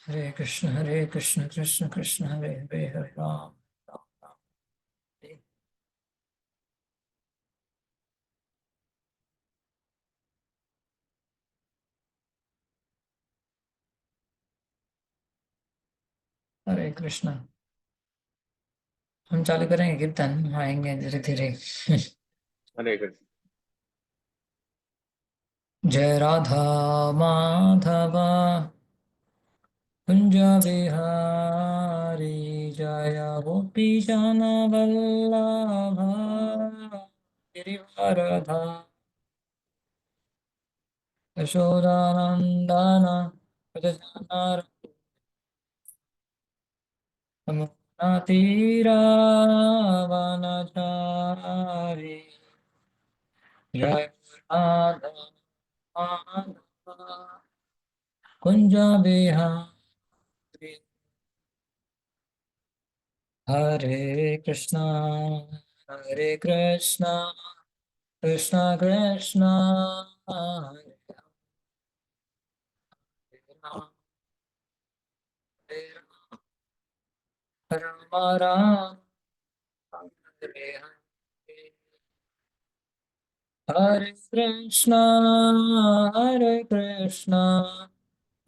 हरे कृष्ण कृष्ण कृष्ण हरे हरे हरे राम राम राम हरे हरे कृष्ण। हम चालू करेंगे कीर्तन, आएंगे धीरे धीरे। हरे कृष्ण। जय राधा माधव कुंज बिहारी, जय गोपी जन वल्लभ गिरिवरधारी, यशोदानंदन तीरावनचारी, जय राधा माधव कुंज बिहारी। हरे कृष्णा हरे कृष्णा कृष्णा कृष्णा हरे राम हरे राम राम राम हरे हरे। हरे कृष्णा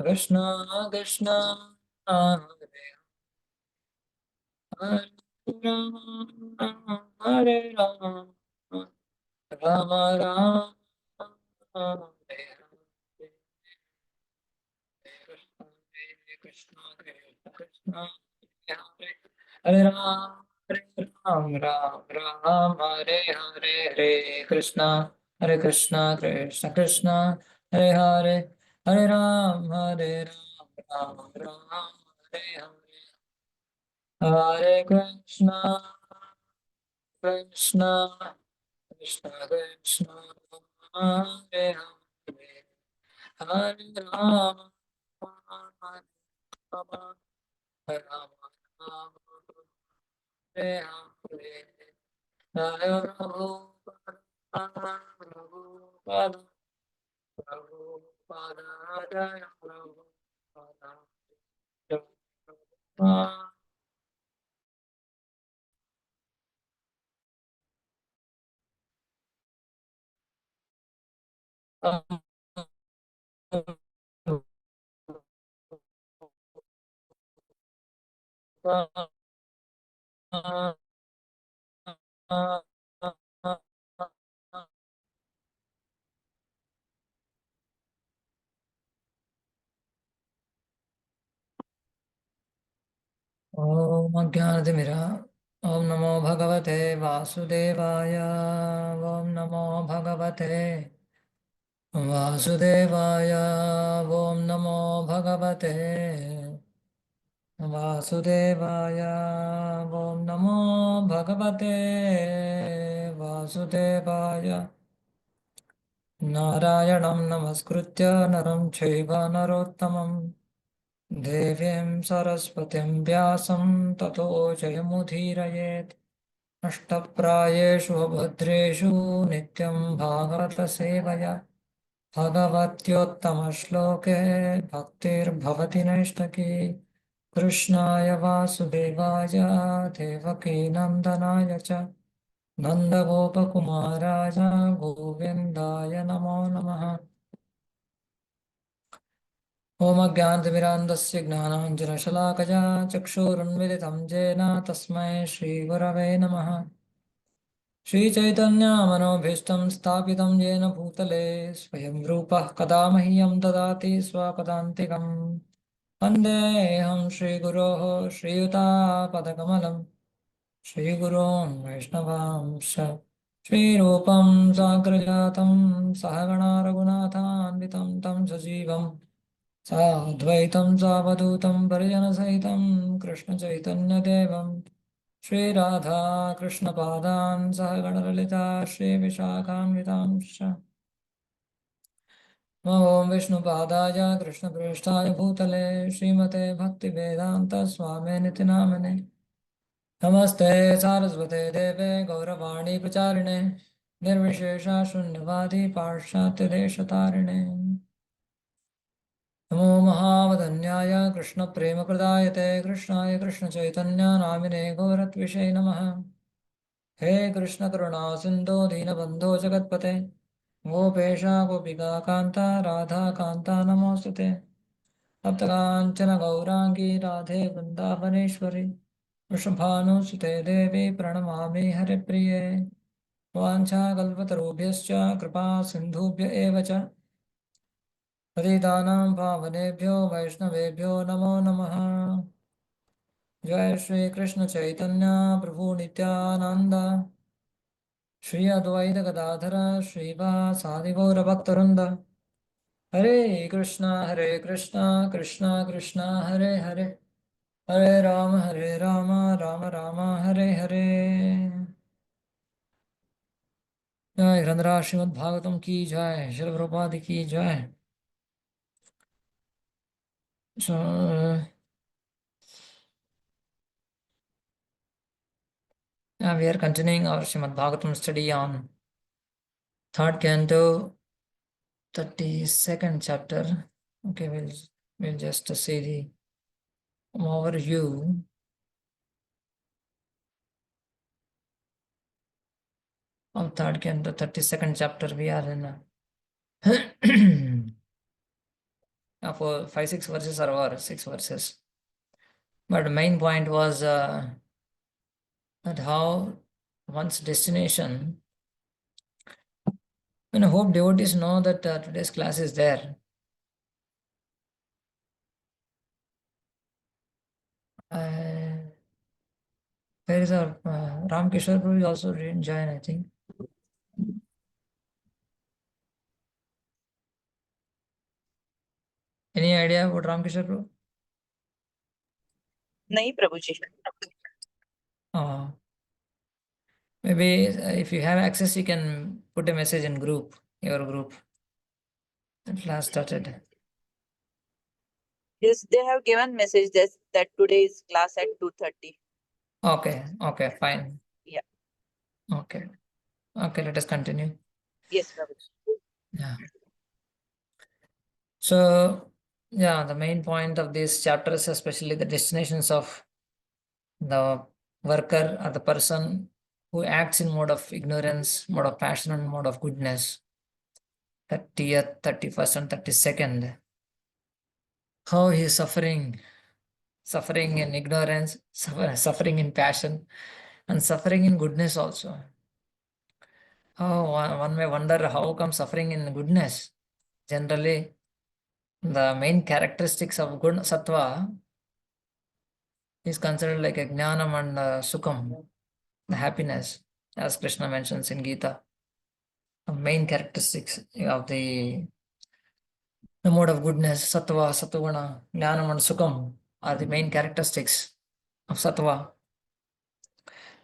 कृष्णा कृष्णा हरे हरे हरे राम राम राम हरे हरे। हरे कृष्णा कृष्ण कृष्ण हरे हरे राम राम राम हरे हरे। हरे कृष्णा कृष्ण कृष्ण हरे हरे हरे राम राम राम हरे हरे। हरे कृष्णा कृष्ण कृष्ण हरे हरे हरे राम राम राम राम हरे हरे। हरे प्रभु प्रभुपाद जय प्रभुपाद जय प्रभुपाद। ओम अज्ञानतिमिरा ओम नमो भगवते वासुदेवाय ओम नमो भगवते वासुदेवाय ओम नमो भगवते वासुदेवाय ओम नमो भगवते वासुदेवाय। नारायणं नमस्कृत्य नरं चैव नरोत्तमं देवीं सरस्वतीं व्यासं ततो जयमुदीरयेत्। नष्टप्रायेषु भद्रेषु नित्यं भागवतसेवया भगवत्योत्तमश्लोके भक्तिर्भवति नैष्टकी। कृष्णाय वासुदेवाय देवकीनन्दनाय च नन्दगोपकुमाराय गोविन्दाय नमो नमः। ॐ अज्ञानतिमिरान्धस्य ज्ञानाञ्जनशलाकया चक्षुरुन्मिलितं येन तस्मै श्रीगुरवे नमः। श्रीचैतन्यमनोभीष्टं स्थापितं येन भूतले स्वयं रूपः कदा मह्यं ददाति स्वपदान्तिकम्। वन्देऽहं श्रीगुरोः श्रीयुतापदकमलं श्रीगुरोन् वैष्णवांश्च श्रीरूपं साग्रजातं सहगणा रघुनाथान्वितं तं सजीवं साद्वैतं सावधूतं परिजनसहितं कृष्णचैतन्यदेवं श्रीराधा कृष्णपादान् सहगणललिता श्रीविशाखान्वितांश्च ॐ विष्णुपादाय कृष्णप्रेष्ठाय भूतले श्रीमते भक्तिवेदान्तस्वामिनिति नामिने नमस्ते सारस्वते देवे गौरवाणी प्रचारिणे निर्विशेषा शून्यवादी पाश्चात्यदेशतारिणे नमो महावदन्याय कृष्णप्रेमप्रदायते कृष्णाय कृष्णचैतन्यनामिने गौरत्विषे नमः। हे कृष्ण करुणा सिन्धो दीनबन्धो जगत्पते गोपेश गोपिका कान्ता राधा कान्ता नमोऽस्तुते। तप्तकाञ्चन गौराङ्गी राधे वृन्दावनेश्वरि वृषभानुसुते देवी प्रणमामि हरिप्रिये। वाञ्छाकल्पतरुभ्यश्च कृपा सिन्धुभ्य एव च पतितानां पावनेभ्यो वैष्णवेभ्यो नमो नमः। जय श्री कृष्ण चैतन्य प्रभु नित्यानंद श्री अद्वैत गदाधर श्रीवासादि गौरभक्तवृंद। हरे कृष्णा कृष्णा कृष्णा हरे हरे हरे राम राम राम हरे हरे। जय ग्रंथराज श्रीमद् भागवतम की जय, श्री प्रभुपाद की जय। So, we are continuing our Srimad Bhagavatam study on third canto, 32nd chapter. Okay, we'll just see the overview of third canto, 32nd chapter. We are in for 5-6 verses or over 6 verses. But the main point was that how one's destination. And I hope devotees know that today's class is there. Where is our Ram Kishore Prabhu? Also didn't join, I think. Any idea about Ram Kishore Prabhu? नहीं प्रभु जी। Maybe if you have access, you can put a message in group, your group. The class started. Yes, they have given message that today is class at 2:30. Okay, fine. Yeah. Okay, let us continue. Yes, Prabhu. Yeah. So, yeah, the main point of these chapters, especially the destinations of the worker or the person who acts in mode of ignorance, mode of passion, and mode of goodness. 30th, 31st, and 32nd. How he is suffering in ignorance, suffering in passion, and suffering in goodness also. Oh, one may wonder how come suffering in goodness. Generally, the main characteristics of good sattva is considered like a jnanam and sukham, the happiness, as Krishna mentions in Gita. The main characteristics of the mode of goodness, sattva, sattvaguna, jnanam and sukham are the main characteristics of sattva.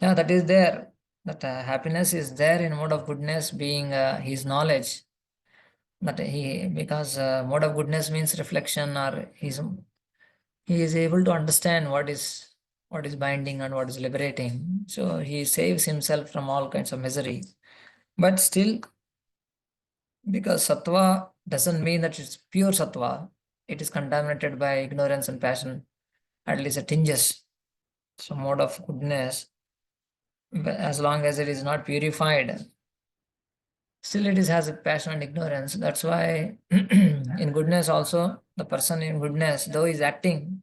Yeah, that is there. That happiness is there in mode of goodness, being his knowledge. That because mode of goodness means reflection, or he is able to understand what is binding and what is liberating. So he saves himself from all kinds of misery. But still, because sattva doesn't mean that it's pure sattva, it is contaminated by ignorance and passion, at least it tinges. So mode of goodness, as long as it is not purified, still it is has a passion and ignorance. That's why in goodness also, the person in goodness, though he's acting,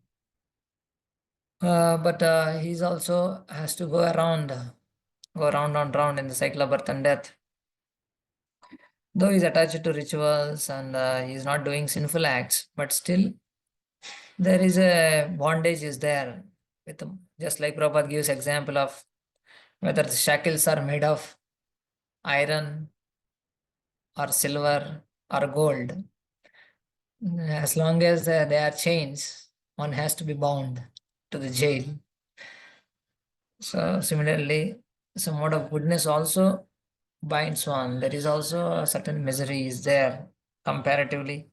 but he's also has to go round and round in the cycle of birth and death. Though he's attached to rituals and he's not doing sinful acts, but still there is a bondage is there. With just like Prabhupada gives example of whether the shackles are made of iron or silver or gold. As long as they are chains, one has to be bound to the jail. So similarly, some mode of goodness also binds one. There is also a certain misery is there comparatively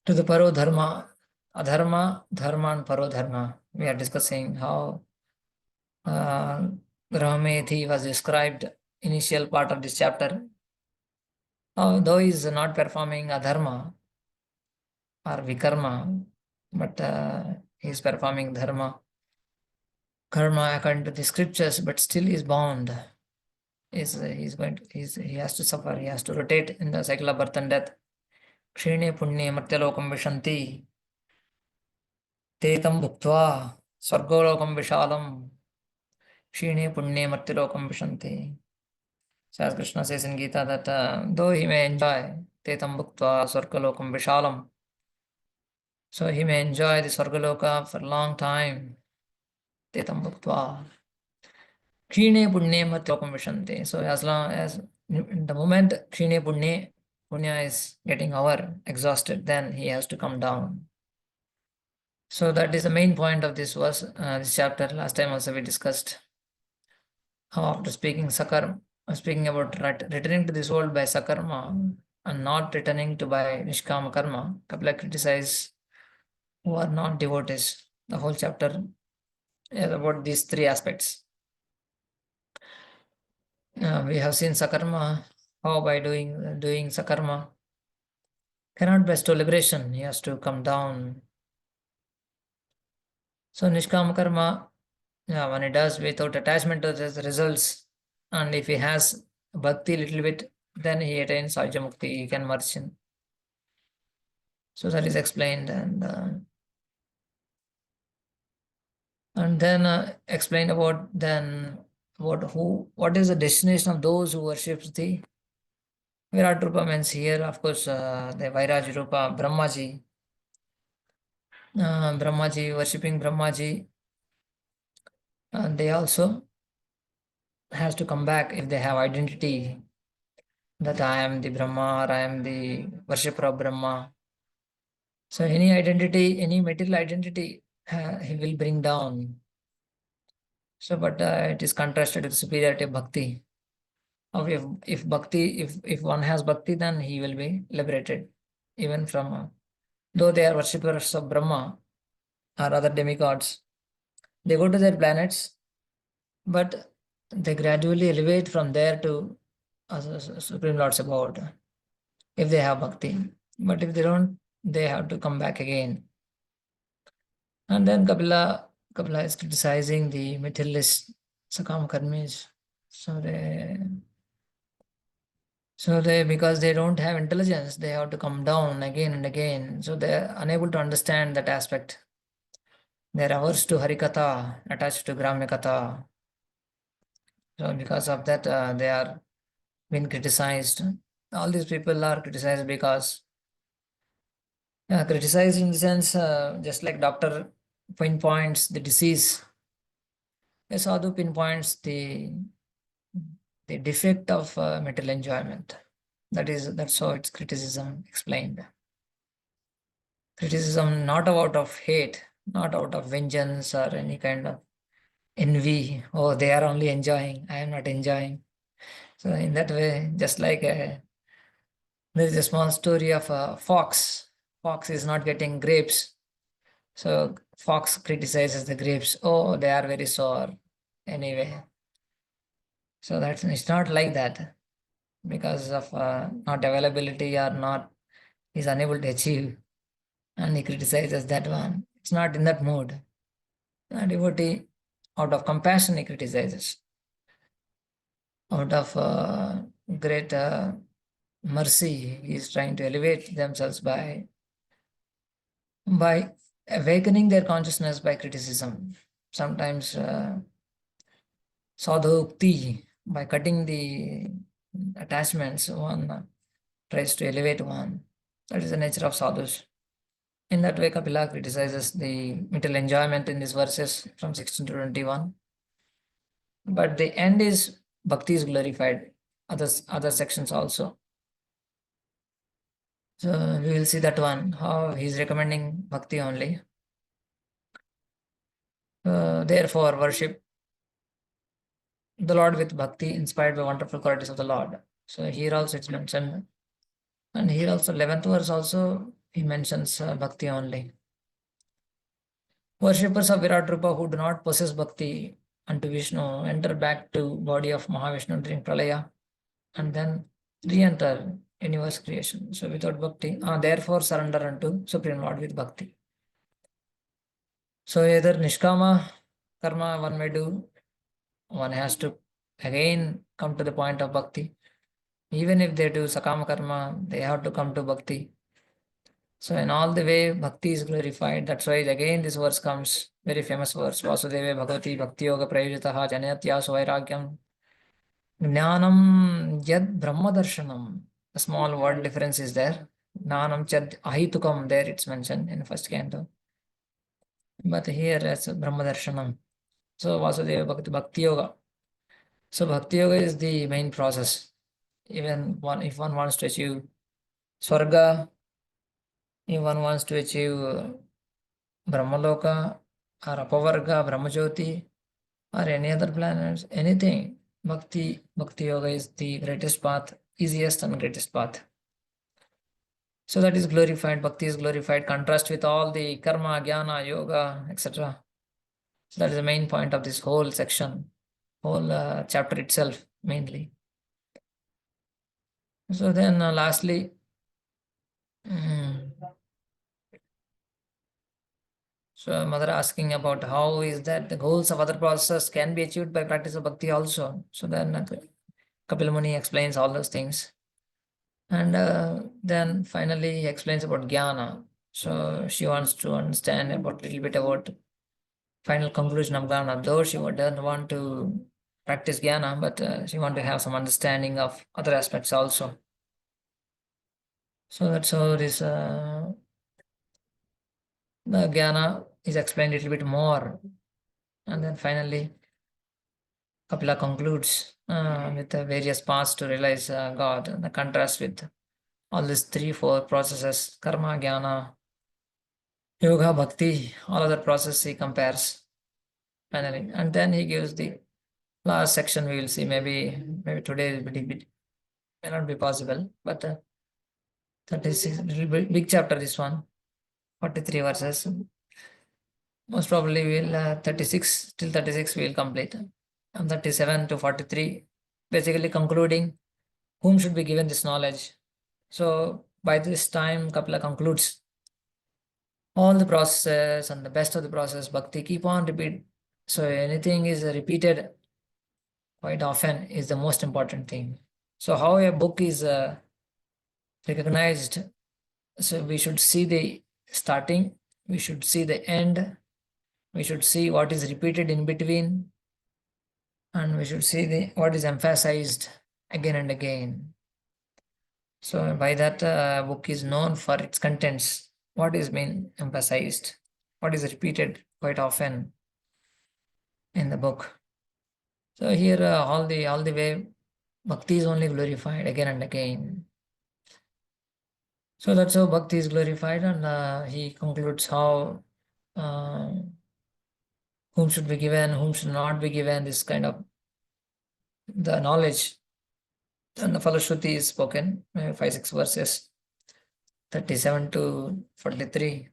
to the paro dharma, adharma, dharma, and paro dharma. We are discussing how Brahmethi was described initial part of this chapter. Though he is not performing adharma or vikarma, but he is performing karma according to the scriptures, but still is bound. He has to suffer. He has to rotate in the cycle of birth and death. Kshine punye matyalokam vishanti tetam bhuktva swargolokam vishalam kshine punye matyalokam vishanti. So as Krishna says in Gita that though he may enjoy tetam bhuktva swargalokam vishalam, so he may enjoy the swargaloka for a long time. Tetam bhuktva kshine punye matyalokam vishanti. So as long as the moment kshine punya is getting over, exhausted, then he has to come down. So that is the main point of this verse, this chapter. Last time also we discussed how after speaking about returning to this world by sakarma and not returning to by nishkama karma, Kapila criticize who are not devotees. The whole chapter is about these three aspects. We have seen sakarma, how by doing sakarma cannot bestow liberation, he has to come down. So nishkama karma, when he does without attachment to the results, and if he has bhakti little bit, then he attains Sajya Mukti, he can merge in. So that is explained, and then explain about what is the destination of those who worships the Virat Rupa. Means here, of course, the Vairaj Rupa, Brahmaji, worshipping Brahmaji, and they also has to come back if they have identity that I am the Brahma or I am the worshipper of Brahma. So any identity, any material identity, he will bring down. So, but it is contrasted with superiority of bhakti. If one has bhakti, then he will be liberated, even from though they are worshippers of Brahma or other demigods, they go to their planets, but they gradually elevate from there to Supreme Lord's abode if they have bhakti. But if they don't, they have to come back again. And then Kapila is criticizing the materialist Sakam Karmis. So they because they don't have intelligence, they have to come down again and again. So they are unable to understand that aspect. They are averse to Harikatha, attached to Gramya Katha. So because of that, they are being criticized. All these people are criticized because criticized in the sense, just like doctor pinpoints the disease, a sadhu pinpoints the defect of material enjoyment. That's how it's criticism explained. Criticism not out of hate, not out of vengeance or any kind of envy. Oh, they are only enjoying, I am not enjoying. So in that way, just like there is a small story of a fox. Fox is not getting grapes. So fox criticizes the grapes. Oh, they are very sour. Anyway. So it's not like that. Because of not availability or not, is unable to achieve. And he criticizes that one. It's not in that mood. A devotee, out of compassion, he criticizes. Out of great mercy, he is trying to elevate themselves by awakening their consciousness by criticism. Sometimes sadhu ukti, by cutting the attachments, one tries to elevate one. That is the nature of sadhus. In that way, Kapila criticizes the material enjoyment in these verses from 16 to 21. But the end is bhakti is glorified. Other sections also. So we will see that one, how he is recommending bhakti only. Therefore, worship the Lord with bhakti inspired by wonderful qualities of the Lord. So here also it's mentioned. And here also 11th verse also he mentions bhakti only. Worshippers of Virat Rupa who do not possess bhakti unto Vishnu enter back to body of Mahavishnu during Pralaya and then re-enter universe creation. So without bhakti, therefore surrender unto Supreme Lord with bhakti. So either Nishkama karma one may do, one has to again come to the point of bhakti. Even if they do Sakama karma, they have to come to bhakti. So in all the way, bhakti is glorified. That's why again this verse comes, very famous verse. Vasudeve Bhagavati Bhakti Yoga Prayojitaha Janayatya Suvairagyam Jnanam Yad Brahma Darshanam. A small word difference is there. Jnanam Chad Ahitukam, there it's mentioned in the first canto. But here it's Brahma Darshanam. So Vasudeva Bhakti Yoga. So Bhakti Yoga is the main process. Even one, if one wants to achieve Swarga, if one wants to achieve Brahmaloka or Apavarga, Brahmajyoti, or any other planets, anything, Bhakti Yoga is the greatest path, easiest and greatest path. So that is glorified, Bhakti is glorified, contrast with all the karma, jnana, yoga, etc. So that is the main point of this whole section, whole chapter itself, mainly. So then lastly, so mother asking about how is that the goals of other processes can be achieved by practice of bhakti also. So then Kapil Muni explains all those things. And then finally he explains about jnana. So she wants to understand about a little bit about final conclusion of jnana. Though she doesn't want to practice jnana, but she wants to have some understanding of other aspects also. So that's how this the jnana is explained a little bit more. And then finally Kapila concludes with the various paths to realize God, and the contrast with all these 3-4 processes, karma, jnana, yoga, bhakti, all other processes he compares finally. And then he gives the last section. We will see, maybe today may not be possible, but 36, little big chapter, this one, 43 verses. Most probably we'll 36 till 36 we will complete. And 37 to 43, basically concluding whom should be given this knowledge. So by this time, Kapila concludes all the process and the best of the process, bhakti, keep on repeat. So anything is repeated quite often is the most important thing. So how a book is recognized, so we should see the starting, we should see the end, we should see what is repeated in between, and we should see the what is emphasized again and again. So by that book is known for its contents, what is being emphasized, what is repeated quite often in the book. So here all the way bhakti is only glorified again and again. So that's how bhakti is glorified, and he concludes how whom should be given, whom should not be given, this kind of the knowledge. And the Falashruti is spoken, 5-6 verses, 37 to 43.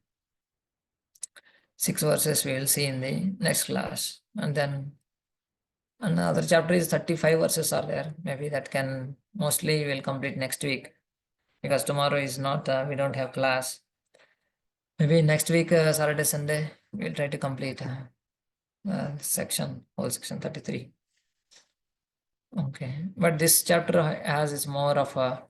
6 verses we will see in the next class. And then another chapter is 35 verses are there. Maybe that can mostly we'll complete next week, because tomorrow is not, we don't have class. Maybe next week, Saturday, Sunday, we'll try to complete section, whole section 33. Okay, but this chapter has is more of a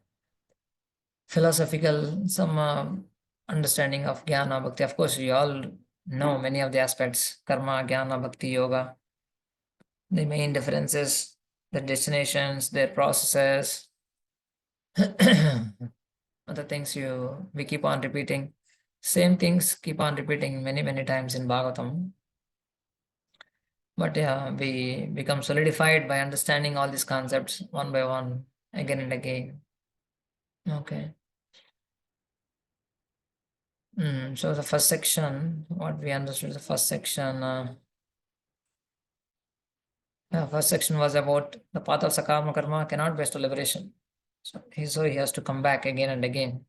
philosophical, some understanding of jnana, bhakti. Of course, we all know many of the aspects, karma, jnana, bhakti, yoga. The main differences, the destinations, their processes, other things we keep on repeating. Same things keep on repeating many times in Bhagavatam. But yeah, we become solidified by understanding all these concepts one by one, again and again. Okay. So the first section, what we understood, the first section, first section was about the path of Sakama Karma cannot best to liberation. So he has to come back again and again.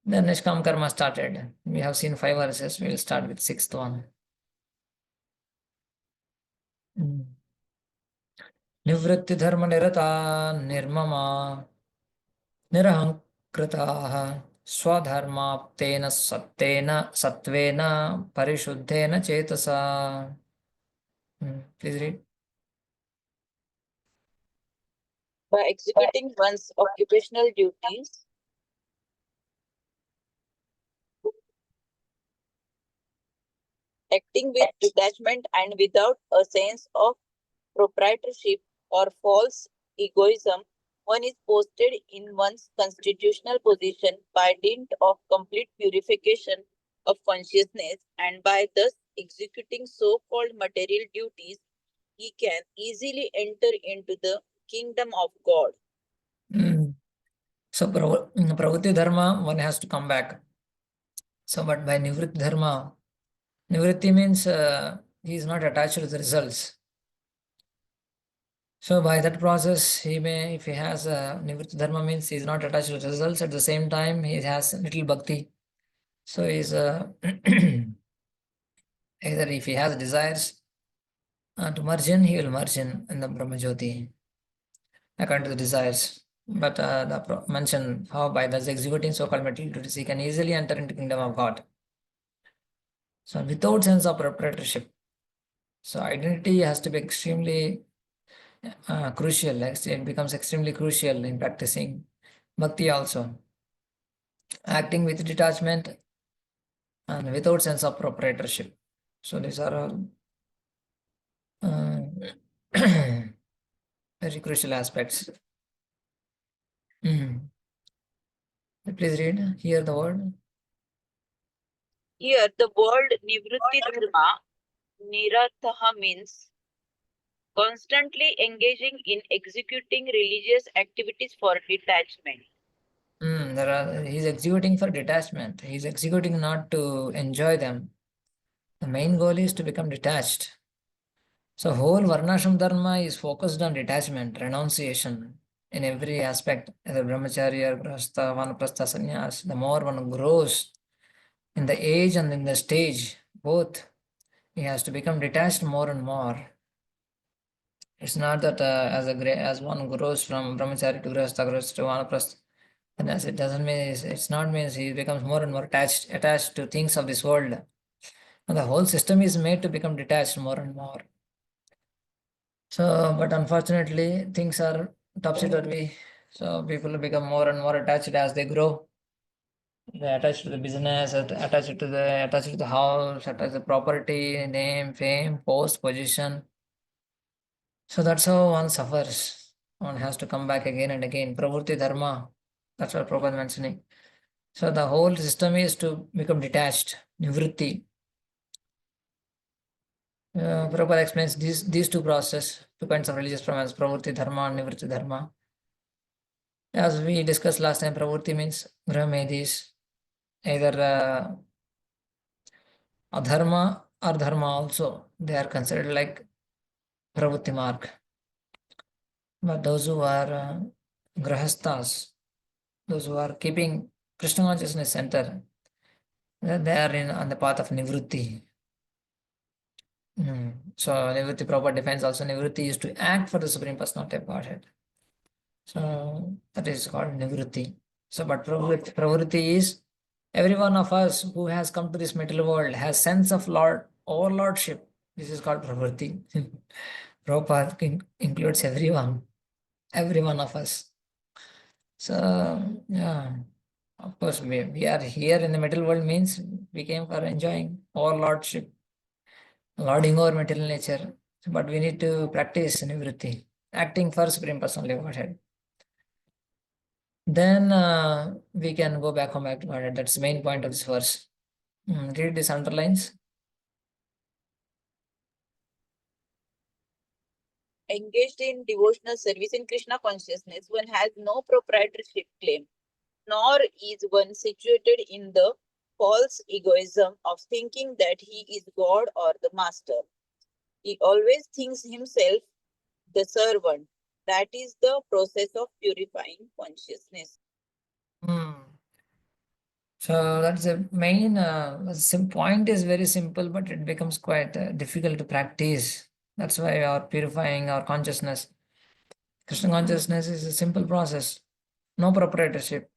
Then Nishkam Karma started. We have seen 5 verses. We will start with 6th one. Nivritti dharma nirata nirmama nirahankritaha स्वधर्माप्तेन सत्तेन सत्वेन परिशुद्धेन चेतसा. Please read. By executing one's occupational duties, acting with detachment and without a sense of proprietorship or false egoism, one is posted in one's constitutional position by dint of complete purification of consciousness, and by thus executing so called material duties, he can easily enter into the kingdom of God. So, pravritti dharma, one has to come back. So, but by nivritti dharma, nivritti means he is not attached to the results. So, by that process, he may, if he has nivritti dharma, means he is not attached to the results. At the same time, he has little bhakti. So, he is either if he has desires to merge in, he will merge in the Brahmajyoti according to the desires. But mention how by thus executing so-called material duties, he can easily enter into kingdom of God. So without sense of proprietorship. So identity has to be extremely crucial. Like it becomes extremely crucial in practicing bhakti also. Acting with detachment and without sense of proprietorship. So these are all very crucial aspects. Please read here the word. Here, the word Nivritti Dharma, Nirathaha, means constantly engaging in executing religious activities for detachment. He's executing for detachment. He's executing not to enjoy them. The main goal is to become detached. So whole Varnashram Dharma is focused on detachment, renunciation in every aspect, either brahmacharya, grahastha, vanaprastha, sannyas. The more one grows in the age and in the stage, both, he has to become detached more and more. It's not that as one grows from brahmacharya to grahastha, grahastha to vanaprastha, and as it doesn't mean it's not means he becomes more and more attached to things of this world. And the whole system is made to become detached more and more. So, but unfortunately, things are topsy-turvy. So people become more and more attached as they grow. They attach to the business, attach to the house, attach to the property, name, fame, post, position. So that's how one suffers. One has to come back again and again. Pravritti dharma. That's what Prabhupada mentioning. So the whole system is to become detached. Nivritti. Prabhupada explains these two processes, two kinds of religious promise, pravritti dharma and nivritti dharma. As we discussed last time, pravritti means grahmedis, either adharma or dharma also. They are considered like pravritti mark. But those who are grahasthas, those who are keeping Krishna consciousness center, they are on the path of nivritti. So nivritti Prabhupada defines also nivritti is to act for the Supreme Personality of Godhead. So that is called nivritti. So but pravritti is every one of us who has come to this material world has sense of Lord overlordship. This is called pravritti. Prabhupada includes every one of us. So yeah, of course we are here in the material world means we came for enjoying overlordship, lording over material nature. But we need to practice nivritti, acting for Supreme Personality of Godhead. Then we can go back home back to Godhead. That's the main point of this verse. Read these underlines. Engaged in devotional service in Krishna consciousness, one has no proprietorship claim, nor is one situated in the false egoism of thinking that he is God or the master. He always thinks himself the servant. That is the process of purifying consciousness. So that's the main point is very simple, but it becomes quite difficult to practice. That's why our purifying our consciousness. Krishna consciousness is a simple process, no proprietorship.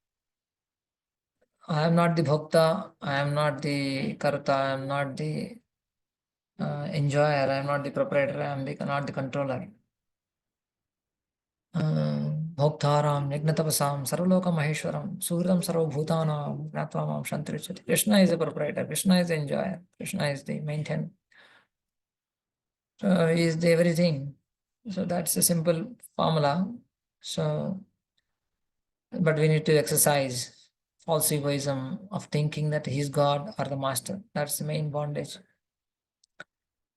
I am not the bhokta, I am not the karta, I am not the enjoyer, I am not the proprietor, I am not the controller. Bhoktaram, Nignatapasam, Sarvaloka Maheshwaram, Suhridam Sarvabhutanam, Gnatva Shantrichati. Krishna is the proprietor, Krishna is the enjoyer, Krishna is the maintainer. So he is the everything. So that's a simple formula. So, but we need to exercise false egoism of thinking that he is God or the master. That's the main bondage.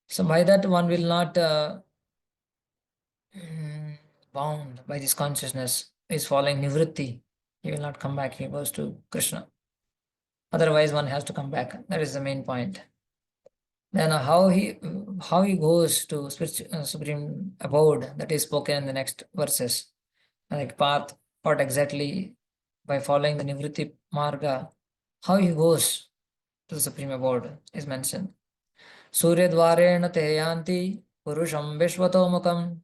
So by that one will not bound by this consciousness, is following nivritti. He will not come back, he goes to Krishna. Otherwise one has to come back. That is the main point. Then how he goes to supreme abode, that is spoken in the next verses. Like path, what exactly by following the nivritti marga, how he goes to the supreme abode is mentioned. Surya dvarena te yanti purusham vishvatomukam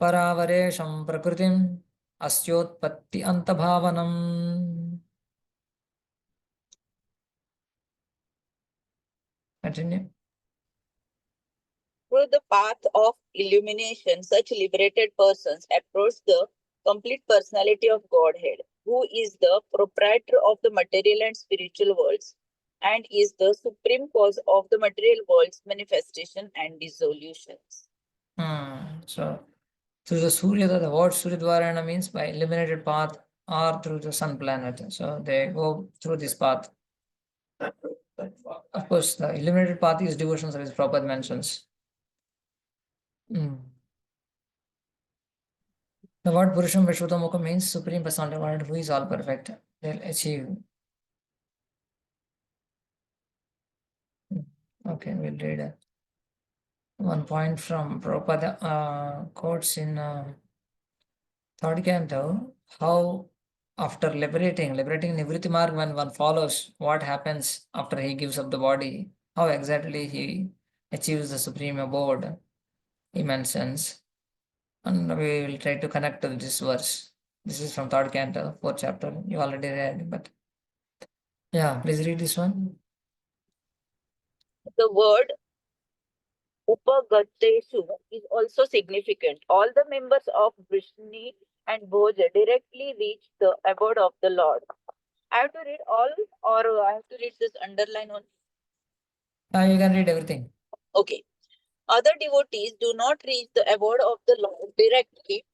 paravaresham prakritim asyotpatti antabhavanam. Continue. Through the path of illumination, such liberated persons approach the complete personality of Godhead, who is the proprietor of the material and spiritual worlds, and is the supreme cause of the material world's manifestation and dissolutions. So through the Surya, the word Surya Dvarana means by illuminated path or through the sun planet. So they go through this path. Of course, the illuminated path is devotion service, Prabhupada mentions. The word Purusham Vishwatamukha means Supreme Personality of Godhead, who is all perfect. They'll achieve. Okay, we'll read one point from Prabhupada quotes in third canto, how after liberating Nivritti Marg, when one follows what happens after he gives up the body, how exactly he achieves the supreme abode, he mentions. And we will try to connect to this verse. This is from third canto, fourth chapter. You already read, but yeah, please read this one. The word Upagateshu is also significant. All the members of Vrishni and Bhoja directly reach the abode of the Lord. I have to read all, or I have to read this underline on? You can read everything. Okay. Other devotees do not reach the abode of the Lord directly,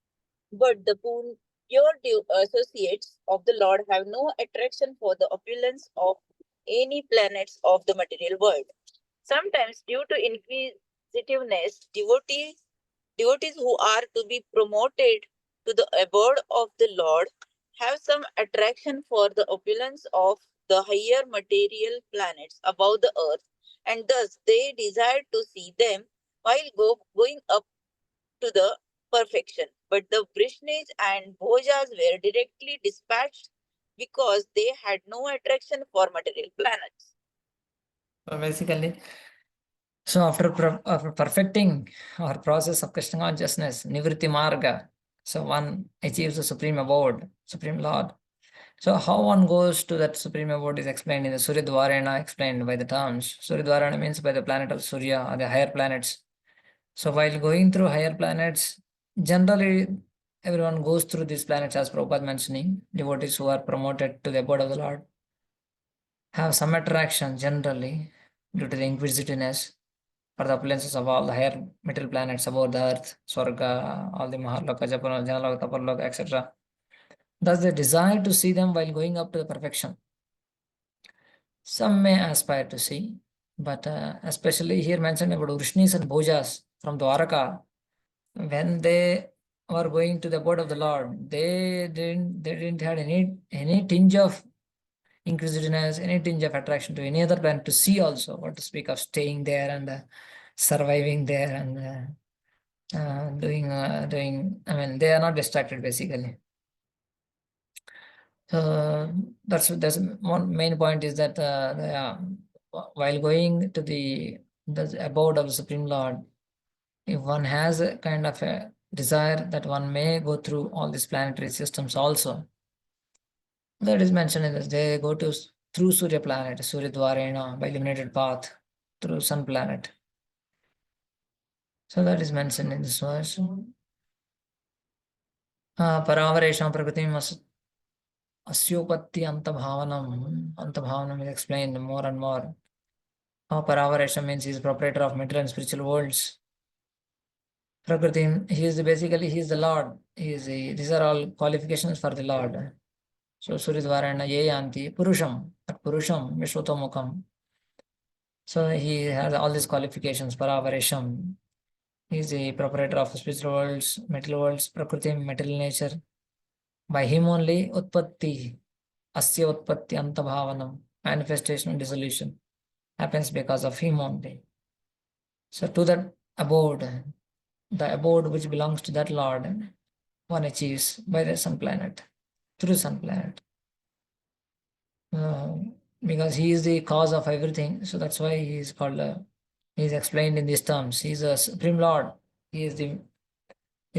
but the pure associates of the Lord have no attraction for the opulence of any planets of the material world. Sometimes, due to inquisitiveness, devotees who are to be promoted to the abode of the Lord have some attraction for the opulence of the higher material planets above the earth, and thus they desire to see them while going up to the perfection. But the Vrishnis and Bhojas were directly dispatched because they had no attraction for material planets. So basically, so after perfecting our process of Krishna consciousness, Nivritti Marga, so one achieves the supreme abode, supreme Lord. So how one goes to that supreme abode is explained in the Surya Dvarana, explained by the terms. Surya Dvarana means by the planet of Surya or the higher planets. So while going through higher planets, generally everyone goes through these planets as Prabhupada mentioning, devotees who are promoted to the abode of the Lord have some attraction generally due to the inquisitiveness for the opulences of all the higher material planets above the earth, Swarga, all the Mahaloka, Japana, Janaloka, Tapaloka, etc. Thus they desire to see them while going up to the perfection. Some may aspire to see, but especially here mentioned about Vrishnis and Bhojas from Dwaraka, when they were going to the abode of the Lord, they didn't have any tinge of inquisitiveness, any tinge of attraction to any other planet to see also, what to speak of staying there and surviving there and doing, I mean, they are not distracted basically. That's one main point is that while going to the abode of the Supreme Lord, if one has a kind of a desire that one may go through all these planetary systems also, that is mentioned in this. They go to through Surya planet, Surya Dvarena, by illuminated path through sun planet. So that is mentioned in this verse. Paravaresham Prakritim Asyopatti Antabhavanam is explained more and more. Paravaresham means he is proprietor of material and spiritual worlds. Prakritim, he is the Lord. These are all qualifications for the Lord. So Suridvarana Yeyanti Purusham, at Purusham Vishwatomukam. So he has all these qualifications. Paravaresham. He is the proprietor of the spiritual worlds, material worlds, Prakritim, material nature. By him only Utpatti, Asya Utpatti Antabhavanam, manifestation and dissolution happens because of him only. So to that abode, the abode which belongs to that Lord, one achieves by the sun planet, through sun planet. Because he is the cause of everything, so that's why he is called, he is explained in these terms. He is a supreme Lord. He is the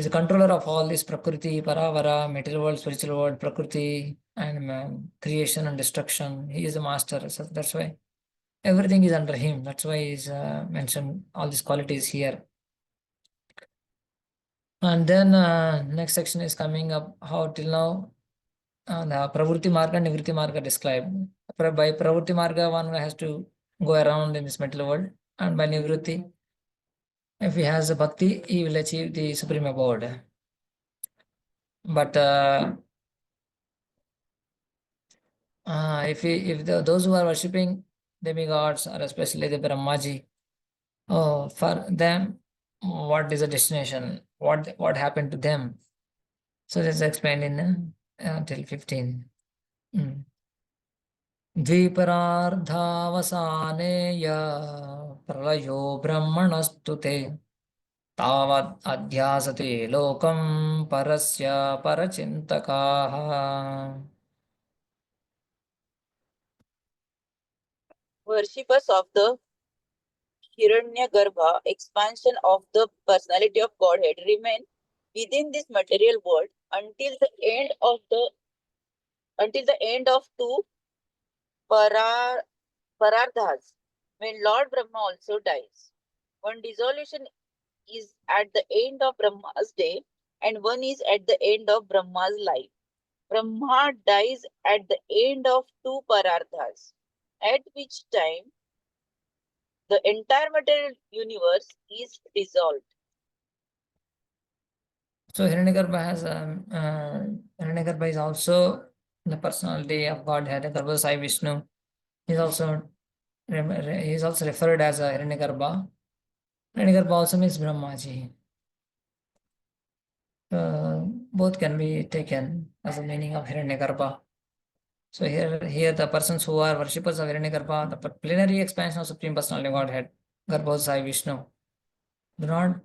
controller of all this Prakriti, Paravara, material world, spiritual world, Prakriti, and creation and destruction. He is the master. So that's why everything is under him. That's why he's mentioned all these qualities here. And then next section is coming up. How till now the Pravruti Marga and Nivritti Marga described. By Pravruti Marga, one has to go around in this material world, and by Nivritti, if he has a bhakti, he will achieve the supreme abode. But those who are worshipping demigods, or especially the Brahmaji, for them, what is the destination? What happened to them? So that's explained in till 15. द्विपरार्धावसाने य प्रलयो ब्रह्मणस्तु ते तावद् अध्यासते लोकं परस्य परचिन्तकाः. Worshippers of the Hiranyagarbha, expansion of the personality of Godhead, remain within this material world until the end of two parardhas, when Lord Brahma also dies. One dissolution is at the end of Brahma's day, and one is at the end of Brahma's life. Brahma dies at the end of two parardhas, at which time the entire material universe is dissolved. So Hiranyagarbha is also the personality of Godhead, Garbha Sai Vishnu. He is also referred as a Hiranyagarbha. Hiranyagarbha also means Brahmaji. Both can be taken as a meaning of Hiranyagarbha. So here the persons who are worshippers of Hiranyagarbha, the plenary expansion of Supreme Personality of Godhead, Garbha Sai Vishnu, do not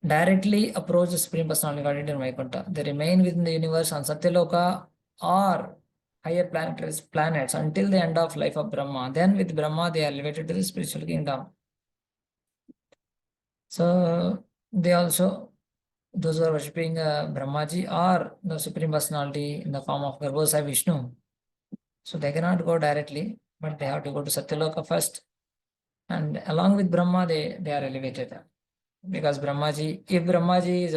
directly approach the Supreme Personality of Godhead in Vaikuntha. They remain within the universe on Satyaloka or higher planets until the end of life of Brahma. Then with Brahma they are elevated to the spiritual kingdom. So they also, those who are worshipping Brahmaji or the Supreme Personality in the form of Garbha Sai Vishnu, so they cannot go directly, but they have to go to Satyaloka first. And along with Brahma, they are elevated. Because if Brahmaji is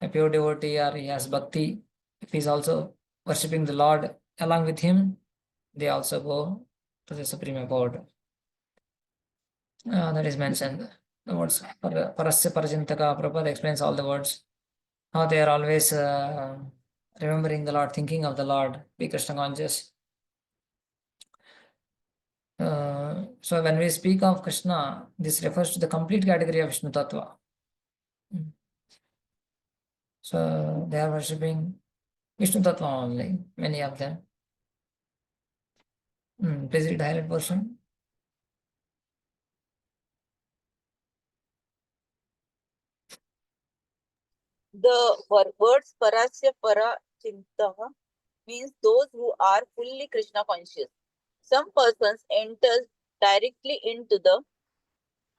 a pure devotee or he has bhakti, if he is also worshipping the Lord along with him, they also go to the supreme abode. That is mentioned. The words Parasya Parajintaka, Prabhupada explains all the words. How they are always remembering the Lord, thinking of the Lord, be Krishna conscious. So when we speak of Krishna, this refers to the complete category of Vishnu Tattva. So they are worshipping Vishnu Tattva only, many of them. Please read the highlight portion. The words Parasya Para Chintaha means those who are fully Krishna conscious. Some persons enter directly into the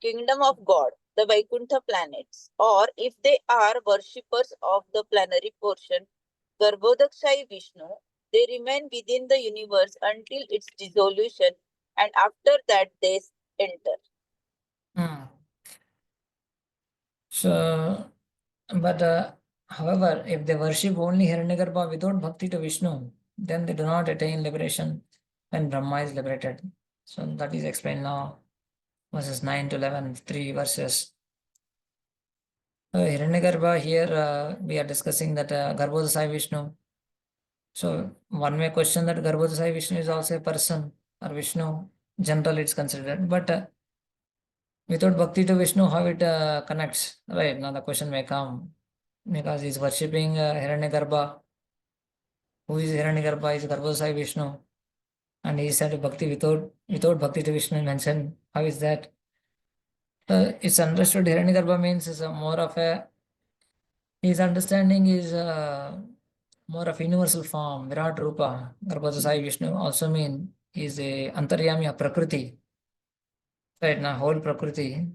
kingdom of God, the Vaikuntha planets, or if they are worshippers of the plenary portion, Garbhodakshai Vishnu, They remain within the universe until its dissolution, and after that they enter. So, but however, if they worship only Hiranyagarbha without bhakti to Vishnu, then they do not attain liberation when Brahma is liberated. So that is explained now, verses 9 to 11, 3 verses. Hiranyagarbha here we are discussing that Garbhodasai Vishnu. So one may question that Garbhodasai Vishnu is also a person or Vishnu. Generally it's considered, but without bhakti to Vishnu, how it connects? Right now the question may come because he's worshipping Hiranyagarbha. Who is Hiranyagarbha? Is Garbhodasai Vishnu, and he said bhakti without bhakti to Vishnu mentioned. How is that? It's understood Hiranyagarbha means is more of a his understanding is more of universal form, Virat Rupa. Garbhodasai Vishnu also mean is a Antaryami of Prakriti. Right now, whole Prakriti.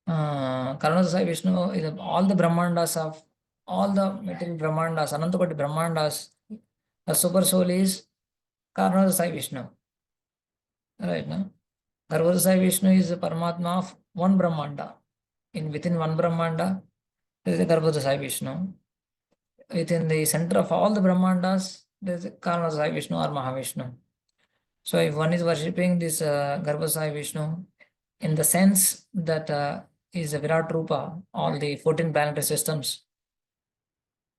Karanodasai Vishnu is all the Brahmandas of all the material Brahmandas, Anantakoti Brahmandas. The super soul is Karanodasai Vishnu. Right now, Garbhodasai Vishnu is the Paramatma of one Brahmanda. Within one Brahmanda, there is a Garbhodasai Vishnu. Within the center of all the Brahmandas, there is a Karanodasai Vishnu or Mahavishnu. So if one is worshipping this Garbhodasai Vishnu, in the sense that is a Virat Rupa, all the 14 planetary systems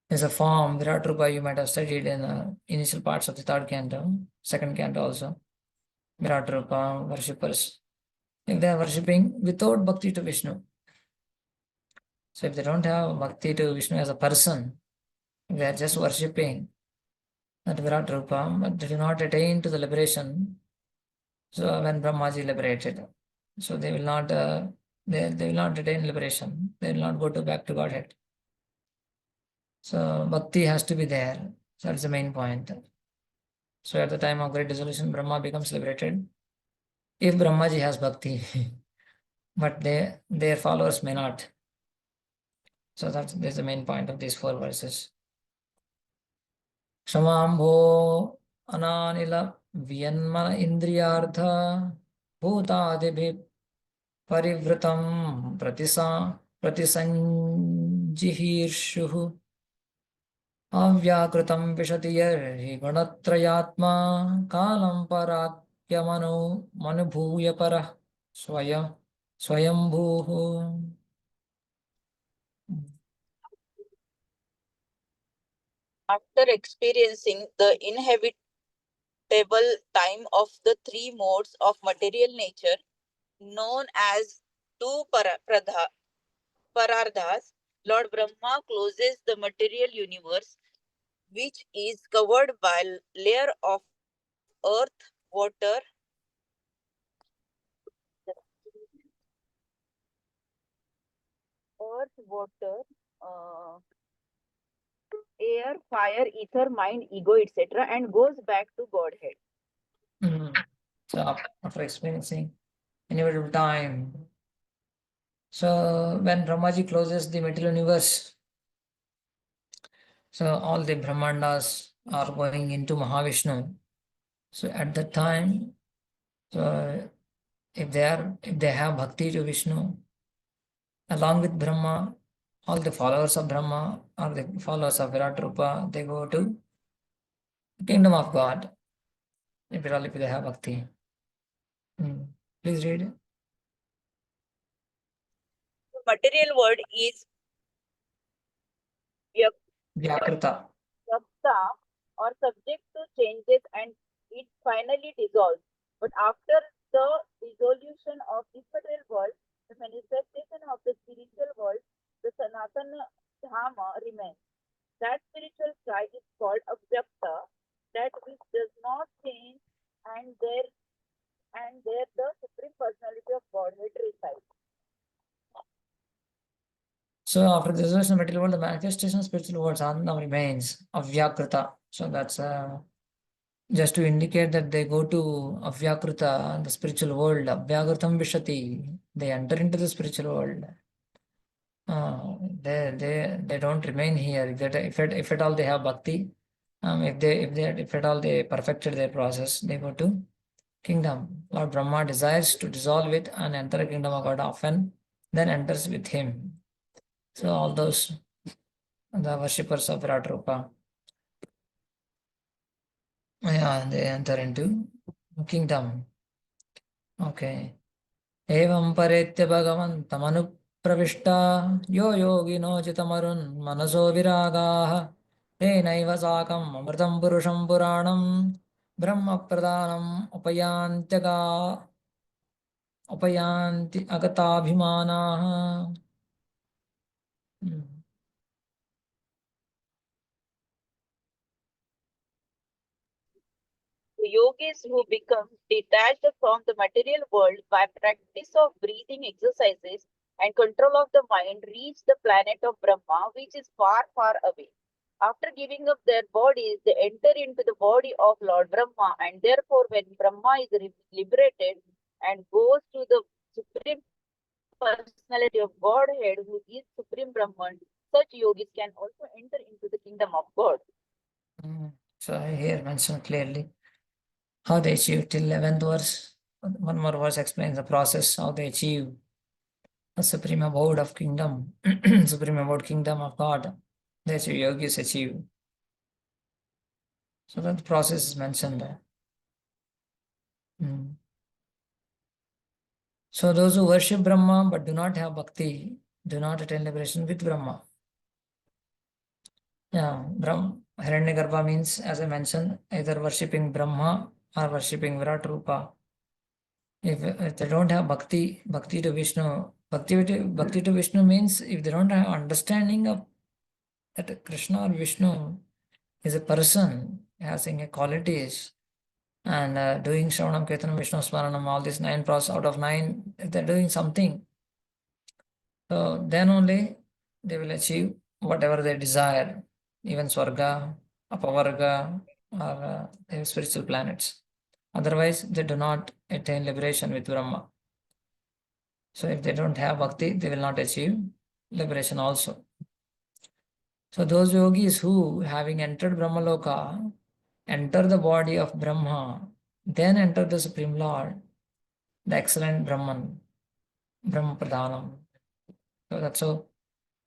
is a form. Virat Rupa you might have studied in initial parts of the third canto, second canto also. Virat Rupa worshippers, if they are worshipping without bhakti to Vishnu. So if they don't have bhakti to Vishnu as a person, they are just worshipping that Virat Rupa, but they do not attain to the liberation. So when Brahmaji liberated, so they will not they will not attain liberation. They will not go back to Godhead. So bhakti has to be there. So that's the main point. So at the time of great dissolution, Brahma becomes liberated. If Brahmaji has bhakti, but their followers may not. So that's the main point of these 4 verses. Shamambho ananila vyanmana indriyartha bhutadibhi parivritam pratisanjihirshuhu avyakritam vishati yarhi gunatrayatma kalam parakyamanu manubhuya parah swayambhuhu. After experiencing the inhabitable time of the three modes of material nature, known as two parardhas, Lord Brahma closes the material universe, which is covered by a layer of water, air, fire, ether, mind, ego, etc., and goes back to Godhead. So after experiencing inevitable time, so when Brahmaji closes the material universe, so all the Brahmandas are going into Mahavishnu. So at that time, so if they have bhakti to Vishnu, along with Brahma, all the followers of Brahma or the followers of Virat Rupa, they go to the kingdom of God. If they have bhakti. Please read. The material world is Vyakrita. or subject to changes, and it finally dissolves. But after the dissolution of this material world, the manifestation of the spiritual world, the Sanatana Dhamma remains. That spiritual sky is called Avyakta, that which does not change, and there the Supreme Personality of Godhead resides. So after the dissolution of material world, the manifestation of spiritual worlds Anandam remains Avyakrita. So that's just to indicate that they go to Avyakrita, the spiritual world. Avyakritam Vishati. They enter into the spiritual world. They don't remain here. If at all they have bhakti, If at all they perfected their process, they go to kingdom. Lord Brahma desires to dissolve it and enter the kingdom of God often, then enters with him. So all those the worshippers of Virat Rupa, they enter into kingdom. Okay. Evam paretya bhagavan tamanu pravishta yo yogino chitamarun manaso viragaha tenaiva sakam amritam purusham puranam brahma pradhanam upayanti agatabhimanaha. The yogis who become detached from the material world by practice of breathing exercises and control of the mind reach the planet of Brahma, which is far, far away. After giving up their bodies, they enter into the body of Lord Brahma, and therefore, when Brahma is liberated and goes to the Supreme Personality of Godhead, who is Supreme Brahman, such yogis can also enter into the kingdom of God. So here mentioned clearly how they achieve till 11th verse. One more verse explains the process, how they achieve the supreme abode of kingdom, supreme abode kingdom of God. That's what yogis achieve. So that process is mentioned there. So those who worship Brahma but do not have bhakti do not attain liberation with Brahma. Yeah, Hiranyagarbha means, as I mentioned, either worshipping Brahma or worshipping Virat Rupa. If they don't have bhakti to Vishnu, bhakti to Vishnu means if they don't have understanding of that Krishna or Vishnu is a person having a qualities and doing Shravanam, Kirtanam, Vishnu Smaranam, all these 9 process out of 9, if they're doing something, so then only they will achieve whatever they desire, even Swarga, Apavarga, or the spiritual planets. Otherwise, they do not attain liberation with Brahma. So if they don't have bhakti, they will not achieve liberation also. So those yogis who, having entered Brahmaloka, enter the body of Brahma, then enter the Supreme Lord, the excellent Brahman, Brahma Pradhanam. So that's so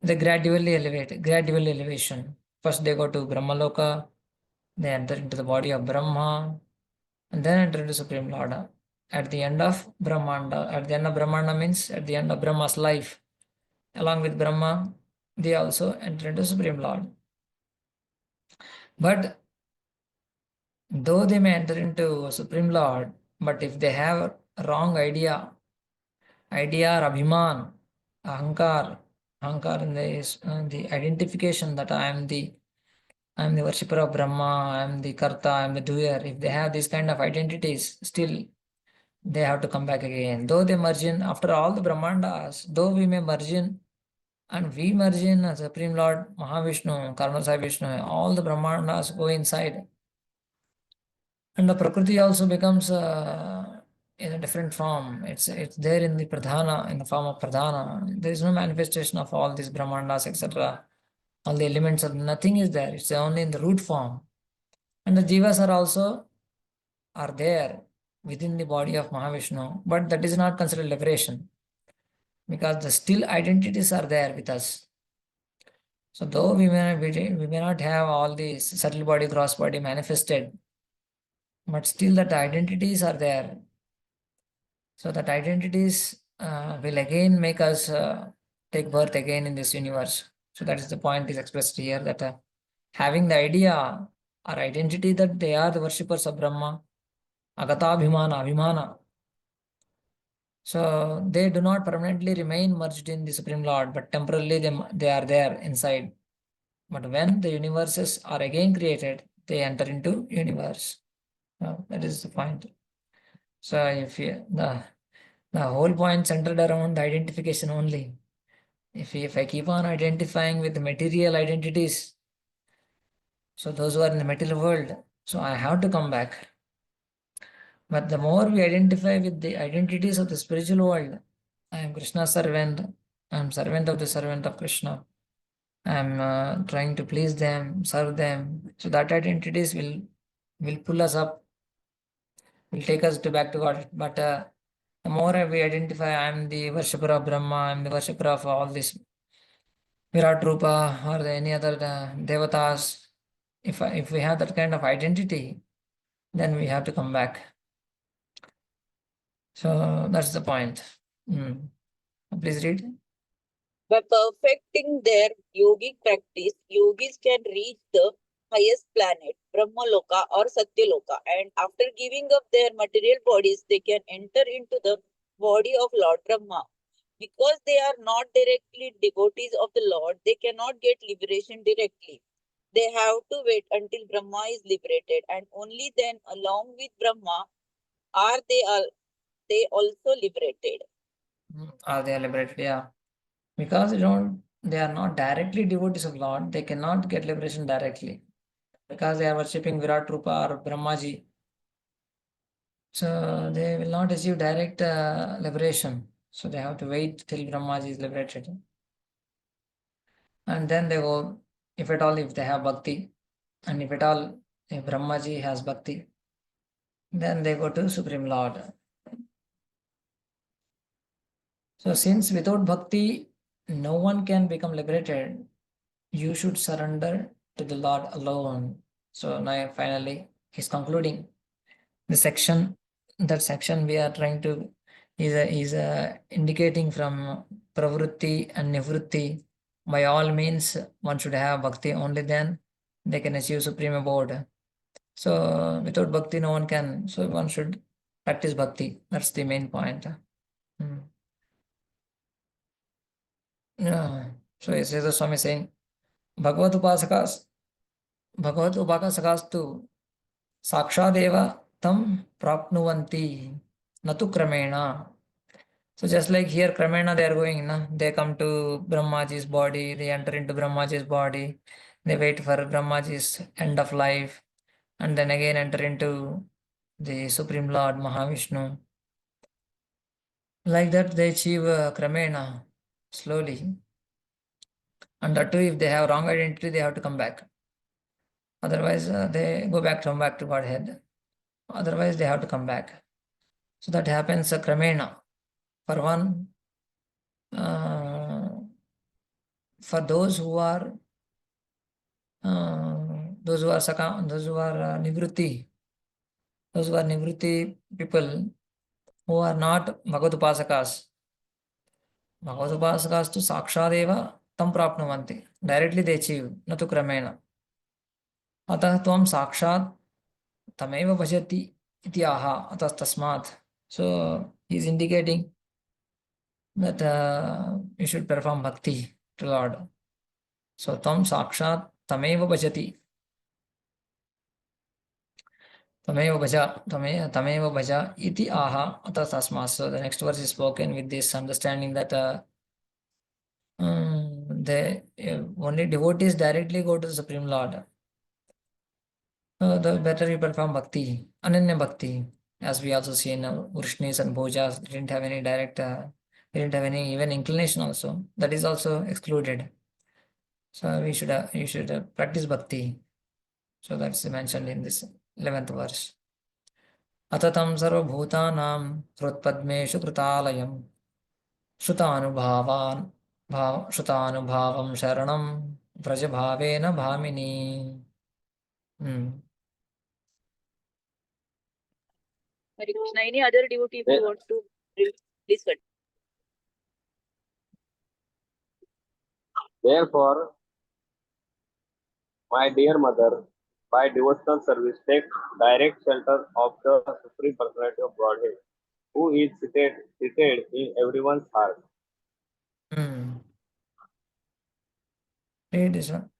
they gradual elevation. First they go to Brahmaloka, they enter into the body of Brahma, and then enter into Supreme Lord. At the end of Brahmanda means at the end of Brahma's life, along with Brahma, they also enter into Supreme Lord. But though they may enter into Supreme Lord, but if they have wrong idea or abhiman, ahankar in the identification that I am the worshipper of Brahma, I am the karta, I am the doer. If they have these kind of identities, still they have to come back again. Though they merge in, after all the Brahmandas, though we may merge in, and we merge in as Supreme Lord Mahavishnu, Karmasai Vishnu, all the Brahmandas go inside. And the Prakriti also becomes in a different form. It's there in the Pradhana, in the form of Pradhana. There is no manifestation of all these Brahmandas, etc. All the elements of nothing is there. It's only in the root form. And the Jivas are there within the body of Mahavishnu, but that is not considered liberation because the still identities are there with us. So though we may not have all these subtle body, gross body manifested, but still that identities are there. So that identities will again make us take birth again in this universe. So that is the point is expressed here, that having the idea or identity that they are the worshippers of Brahma, Abhimana. So they do not permanently remain merged in the Supreme Lord, but temporarily they are there inside. But when the universes are again created, they enter into universe. That is the point. So if the whole point centered around the identification only. If I keep on identifying with the material identities, so those who are in the material world, so I have to come back. But the more we identify with the identities of the spiritual world, I am Krishna's servant, I am servant of the servant of Krishna. I'm trying to please them, serve them. So that identities will pull us up, will take us to back to God. But the more we identify, I'm the worshipper of Brahma, I'm the worshipper of all this Virat Rupa or any other devatas. If we have that kind of identity, then we have to come back. So that's the point. Please read. By perfecting their yogic practice, yogis can reach the highest planet, Brahmaloka or Satyaloka, and after giving up their material bodies, they can enter into the body of Lord Brahma. Because they are not directly devotees of the Lord, they cannot get liberation directly. They have to wait until Brahma is liberated, and only then, along with Brahma, are they also liberated. Are they liberated? Yeah. Because they are not directly devotees of Lord, they cannot get liberation directly. Because they are worshipping Virat Rupa or Brahmaji. So they will not achieve direct liberation. So they have to wait till Brahmaji is liberated. And then they go, if at all, if they have bhakti, and if at all, if Brahmaji has bhakti, then they go to Supreme Lord. So since without bhakti, no one can become liberated, you should surrender to the Lord alone. So now finally, he's concluding the section. That section we are trying to is indicating from pravrutti and nivrutti. By all means, one should have bhakti. Only then they can achieve supreme abode. So without bhakti, no one can. So one should practice bhakti. That's the main point. Yeah. So is the Swami saying, Bhagavad Upasakas, Bhagavad Upakasakas साक्षादेव tam prapnuvanti natu kramena. So just like here kramena they are going, na? They come to Brahmaji's body, they enter into Brahmaji's body, they wait for Brahmaji's end of life, and then again enter into the Supreme Lord Mahavishnu. Like that they achieve kramena, slowly. And that too, if they have wrong identity, they have to come back. Otherwise, they come back to Godhead. Otherwise, they have to come back. So that happens kramena. For one, for those who are nivrutti, those who are nivrutti people who are not Bhagavad Upasakas to Sakshadeva tam prapnuvanti. Directly they achieve, natu kramena. Atah tvam sakshat tameva bhajati iti aha atas tasmat. So he is indicating that you should perform bhakti to Lord. So tam sakshat tameva bhajati. Tameva bhaja iti aha atas tasmas. So the next verse is spoken with this understanding that only devotees directly go to the Supreme Lord. The better you perform bhakti, ananya bhakti, as we also see in Vrishnis and Bhojas, didn't have any direct, didn't have any even inclination also. That is also excluded. So you should practice bhakti. So that's mentioned in this 11th verse. अततं सर्वभूतानां हृत्पद्मेषु कृतालयं श्रुतानुभावं शरणं व्रजभावेन भामिनी. Hare Krishna. Any other devotee if you want to read, please continue. Therefore, my dear mother, by devotional service, take direct shelter of the Supreme Personality of Godhead, who is seated in everyone's heart. Read this one.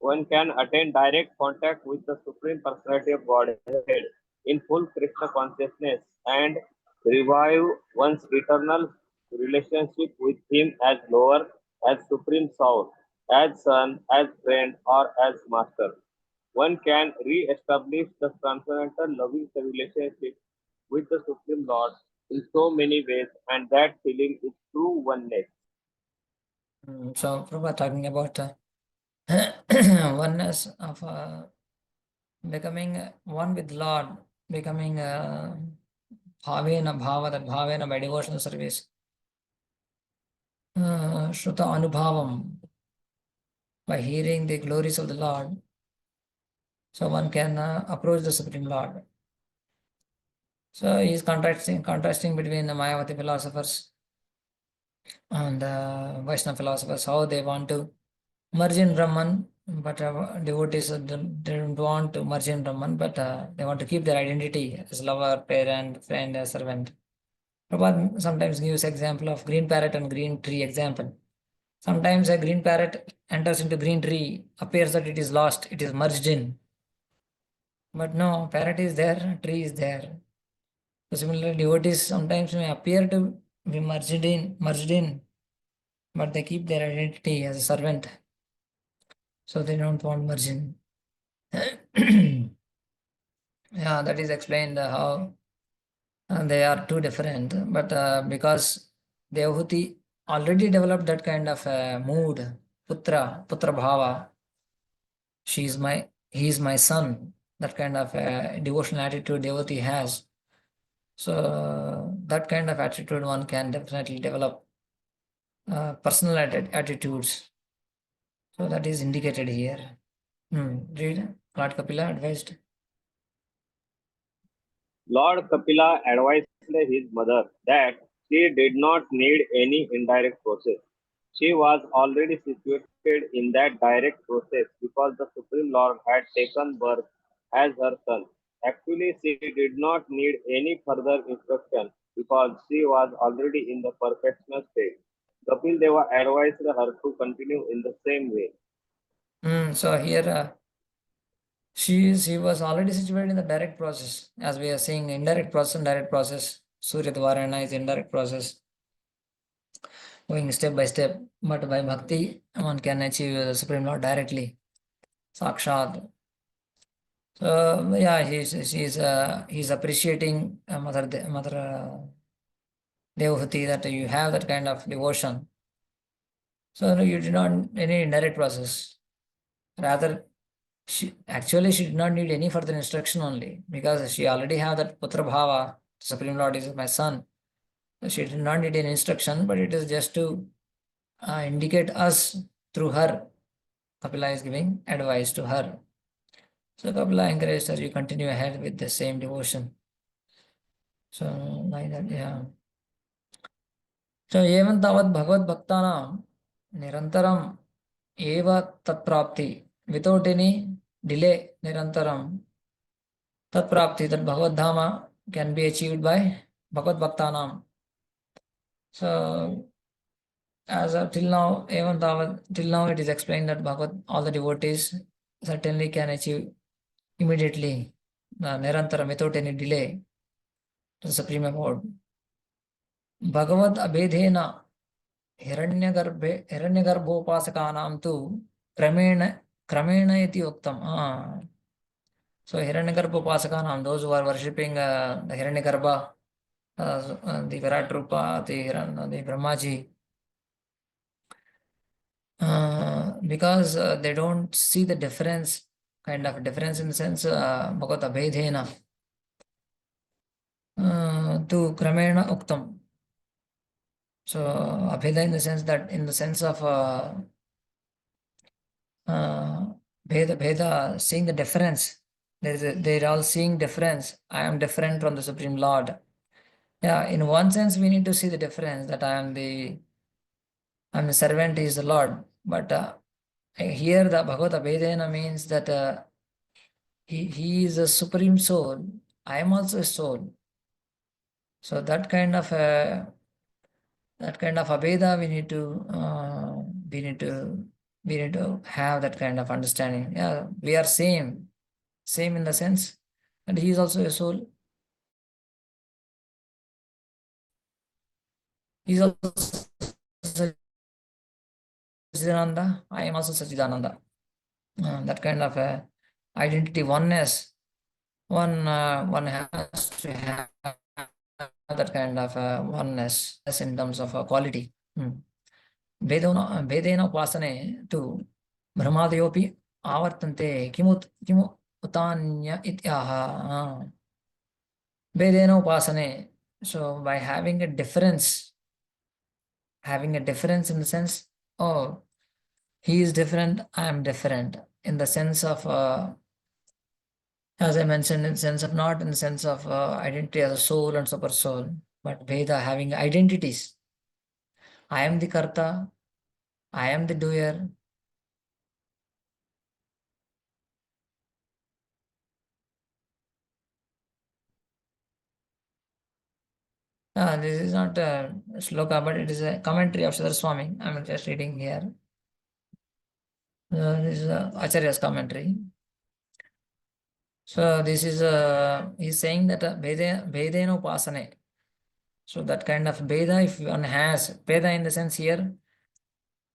One can attain direct contact with the Supreme Personality of Godhead in full Krishna consciousness and revive one's eternal relationship with Him as lower, as Supreme Soul, as Son, as friend, or as Master. One can re-establish the transcendental loving relationship with the Supreme Lord in so many ways, and that feeling is true oneness. So Prabhupada talking about oneness of becoming one with Lord, becoming bhavena bhava, that bhavena by devotional service. Shruta anubhavam, by hearing the glories of the Lord, so one can approach the Supreme Lord. So he is contrasting between the Mayavati philosophers and Vaishnava philosophers, how they want to merge in Brahman, but devotees they don't want to merge in Brahman, but they want to keep their identity as lover, parent, friend, servant. Prabhupada sometimes gives example of green parrot and green tree example. Sometimes a green parrot enters into green tree, appears that it is lost, it is merged in. But no, parrot is there, tree is there. So similarly, devotees sometimes may appear to be merged in, but they keep their identity as a servant. So they don't want merging. Yeah, that is explained how they are two different. But because Devahuti already developed that kind of mood, putra bhava, he is my son, that kind of devotional attitude devotee has. So that kind of attitude one can definitely develop personal attitudes. So that is indicated here. Read. Lord Kapila advised. Lord Kapila advised his mother that she did not need any indirect process. She was already situated in that direct process because the Supreme Lord had taken birth as her son. Actually, she did not need any further instruction because she was already in the perfectional state. Kapil Deva advised her to continue in the same way. So here she was already situated in the direct process. As we are seeing, indirect process and direct process. Surya Dvarana is indirect process, going step by step. But by bhakti, one can achieve the Supreme Lord directly. Sakshat. So yeah, he's appreciating Mother Devahuti, that you have that kind of devotion. So no, you did not any indirect process. Rather, she did not need any further instruction only, because she already have that putra bhava. Supreme Lord is my son. So she did not need any instruction, but it is just to indicate us through her. Kapila is giving advice to her. So Kapila encouraged her, you continue ahead with the same devotion. So like that, yeah. So evam tavat bhagavad bhaktanam nirantaram eva tatprapti, without any delay, nirantaram tatprapti, that bhagavad dhama can be achieved by bhagavad bhaktanam. So as till now, even till now it is explained that Bhagavad, all the devotees certainly can achieve immediately, Nirantaram, without any delay, the Supreme Abode. Bhagavad abedhena hiranyagarbhopasakānām tu kramena iti uktam. So hiranyagarbhopasakānām, those who are worshipping the Hiranyagarbha, the Virat Rupa, the Brahmaji, because they don't see the difference, kind of difference in the sense, Bhagavad Abhedhena, to Kramena Uktam. So Abheda in the sense that, in the sense of Bheda, seeing the difference. They're all seeing difference. I am different from the Supreme Lord. Yeah, in one sense we need to see the difference, that I'm the servant, is the Lord. But here the Bhagavad Abhedena means that he is a supreme soul. I am also a soul. So that kind of abheda we need to have that kind of understanding. Yeah, we are same in the sense, and he is also a soul. He is also Sachidananda. I am also Sachidananda. That kind of identity oneness. One has to have that kind of oneness, as in terms of quality. Vedena upasane to Brahmadayopi avartante kimu utanya ityaha. Vedena upasane. So by having a difference in the sense, oh, he is different, I am different, in the sense of, as I mentioned, in the sense of not in the sense of identity as a soul and super soul, but Veda having identities. I am the Karta, I am the doer. This is not a sloka, but it is a commentary of Shadar Swami. I'm just reading here. This is Acharya's commentary. So this is he's saying that Vedena upasane. So that kind of Veda, if one has Veda in the sense here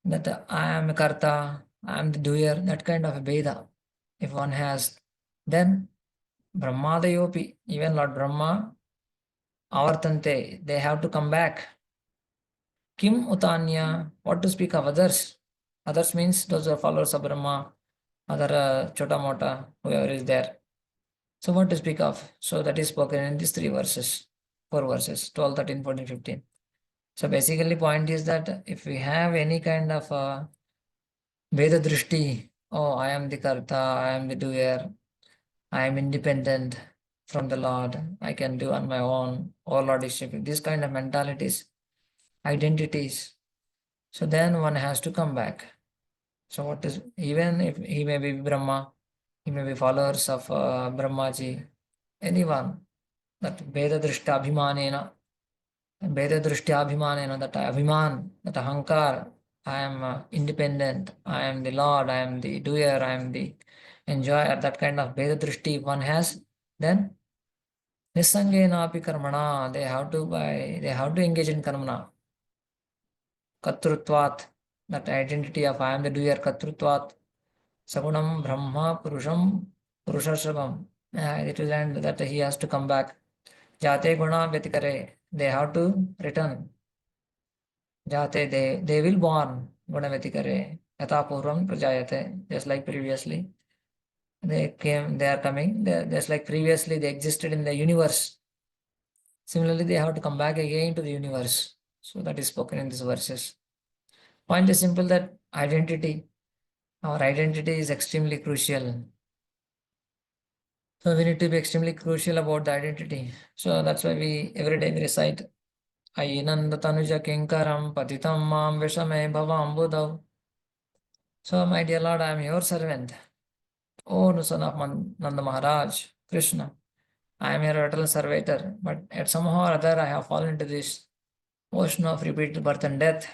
that I am a Karta, I am the doer, that kind of a Veda, if one has, then Brahmadayopi, even Lord Brahma, avartante, they have to come back. Kim utanya, what to speak of others? Others means those are followers of Brahma, other Chota Mota, whoever is there. So what to speak of? So that is spoken in these 4 verses, 12, 13, 14, 15. So basically point is that if we have any kind of Veda Drishti, oh, I am the Karta, I am the doer, I am independent from the Lord, I can do on my own, all Lord is shipping, these kind of mentalities, identities. So then one has to come back. So what is, even if he may be Brahma, he may be followers of Brahmaji, anyone, that Veda Drishta Abhimanena, that Abhiman, that Ahankar, I am independent, I am the Lord, I am the doer, I am the enjoyer, that kind of Veda Drishti one has, then Nisangena api karmana, they have to engage in karmana. Katrutvat, that identity of I am the doer, Katrutvat, Sagunam Brahma Purusham Purushashabam. It will end that he has to come back. Jate Guna Vyatikare, they have to return. Jate, they will born Guna Vyatikare. Yatha Purvam Prajayate, just like previously. They are coming, just like previously they existed in the universe. Similarly, they have to come back again to the universe. So that is spoken in these verses. Point is simple that identity, our identity is extremely crucial. So we need to be extremely crucial about the identity. So that's why we every day we recite Ainanda Tanuja Kinkaram Patitam Mam Vishame Bhavam Buddhav. So my dear Lord, I am your servant. O son of Nanda Maharaj, Krishna. I am your eternal servitor, but at somehow or other I have fallen into this ocean of repeated birth and death.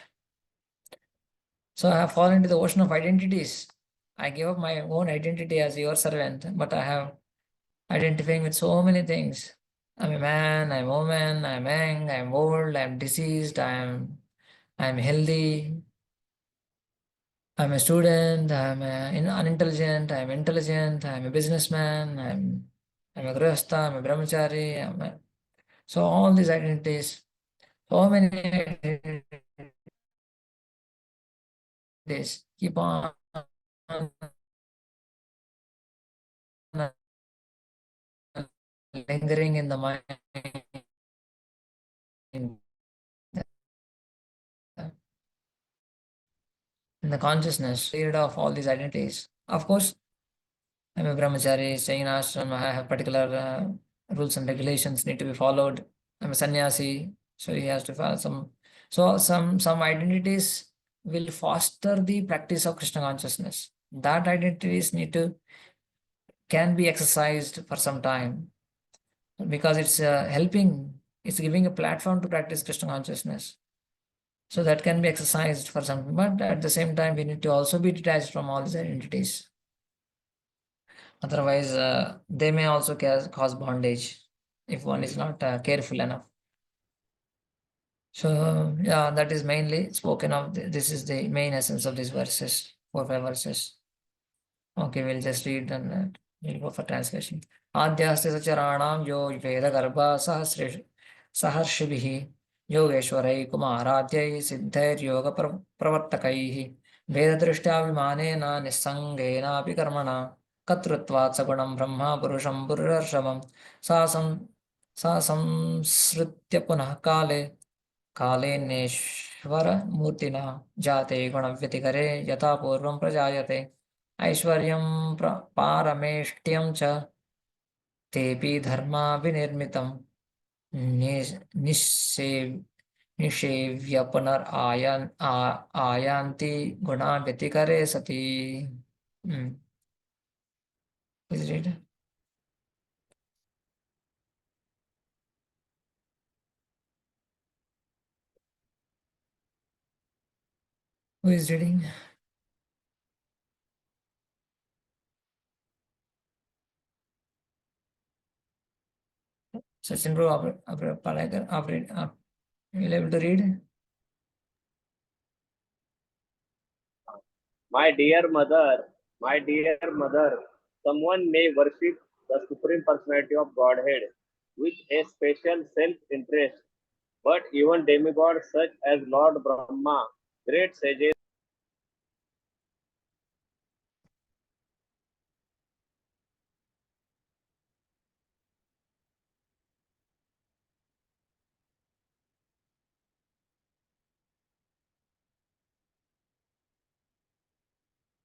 So I have fallen into the ocean of identities. I gave up my own identity as your servant, but I have identifying with so many things. I'm a man, I'm a woman, I'm young, I'm old, I'm diseased, I'm healthy, I'm a student, unintelligent, I'm intelligent, I'm a businessman, I'm a grihastha, I'm a brahmachari, so all these identities, so many identities keep on lingering in the mind, in the consciousness, rid of all these identities. Of course, I'm a brahmachari, staying in ashram, I have particular rules and regulations need to be followed. I'm a sannyasi, so he has to follow some. So some identities will foster the practice of Krishna consciousness. That identities can be exercised for some time because it's helping, it's giving a platform to practice Krishna consciousness. So that can be exercised for some, but at the same time, we need to also be detached from all these identities. Otherwise, they may also cause bondage if one is not careful enough. So, yeah, that is mainly spoken of. This is the main essence of these verses, 4, 5 verses. Okay, we'll just read and we'll go for translation. Adhyasya sacharanam yo veda garbha sahasribhi योगेश्वरैः कुमाराद्यैः सिद्धैर्योगप्रवर्तकैः भेददृष्ट्या विमानेन निस्सङ्गेनापि कर्मणा कर्तृत्वात् सगुणं ब्रह्म पुरुषं पुरुषर्षभं सा संसृत्य पुनः काले कालेन्नेश्वरमूर्तिना जाते गुणव्यतिकरे यथा पूर्वं प्रजायते ऐश्वर्यं पारमेष्ट्यं च तेऽपि धर्मा विनिर्मितं निषेव्य आयान्ति गुणा व्यतिकरे सति. Please read. Who is reading? Sachin bro, आप पढ़ाई कर, आप will able to read? My dear mother, someone may worship the Supreme Personality of Godhead with a special self-interest, but even demigods such as Lord Brahma, great sages,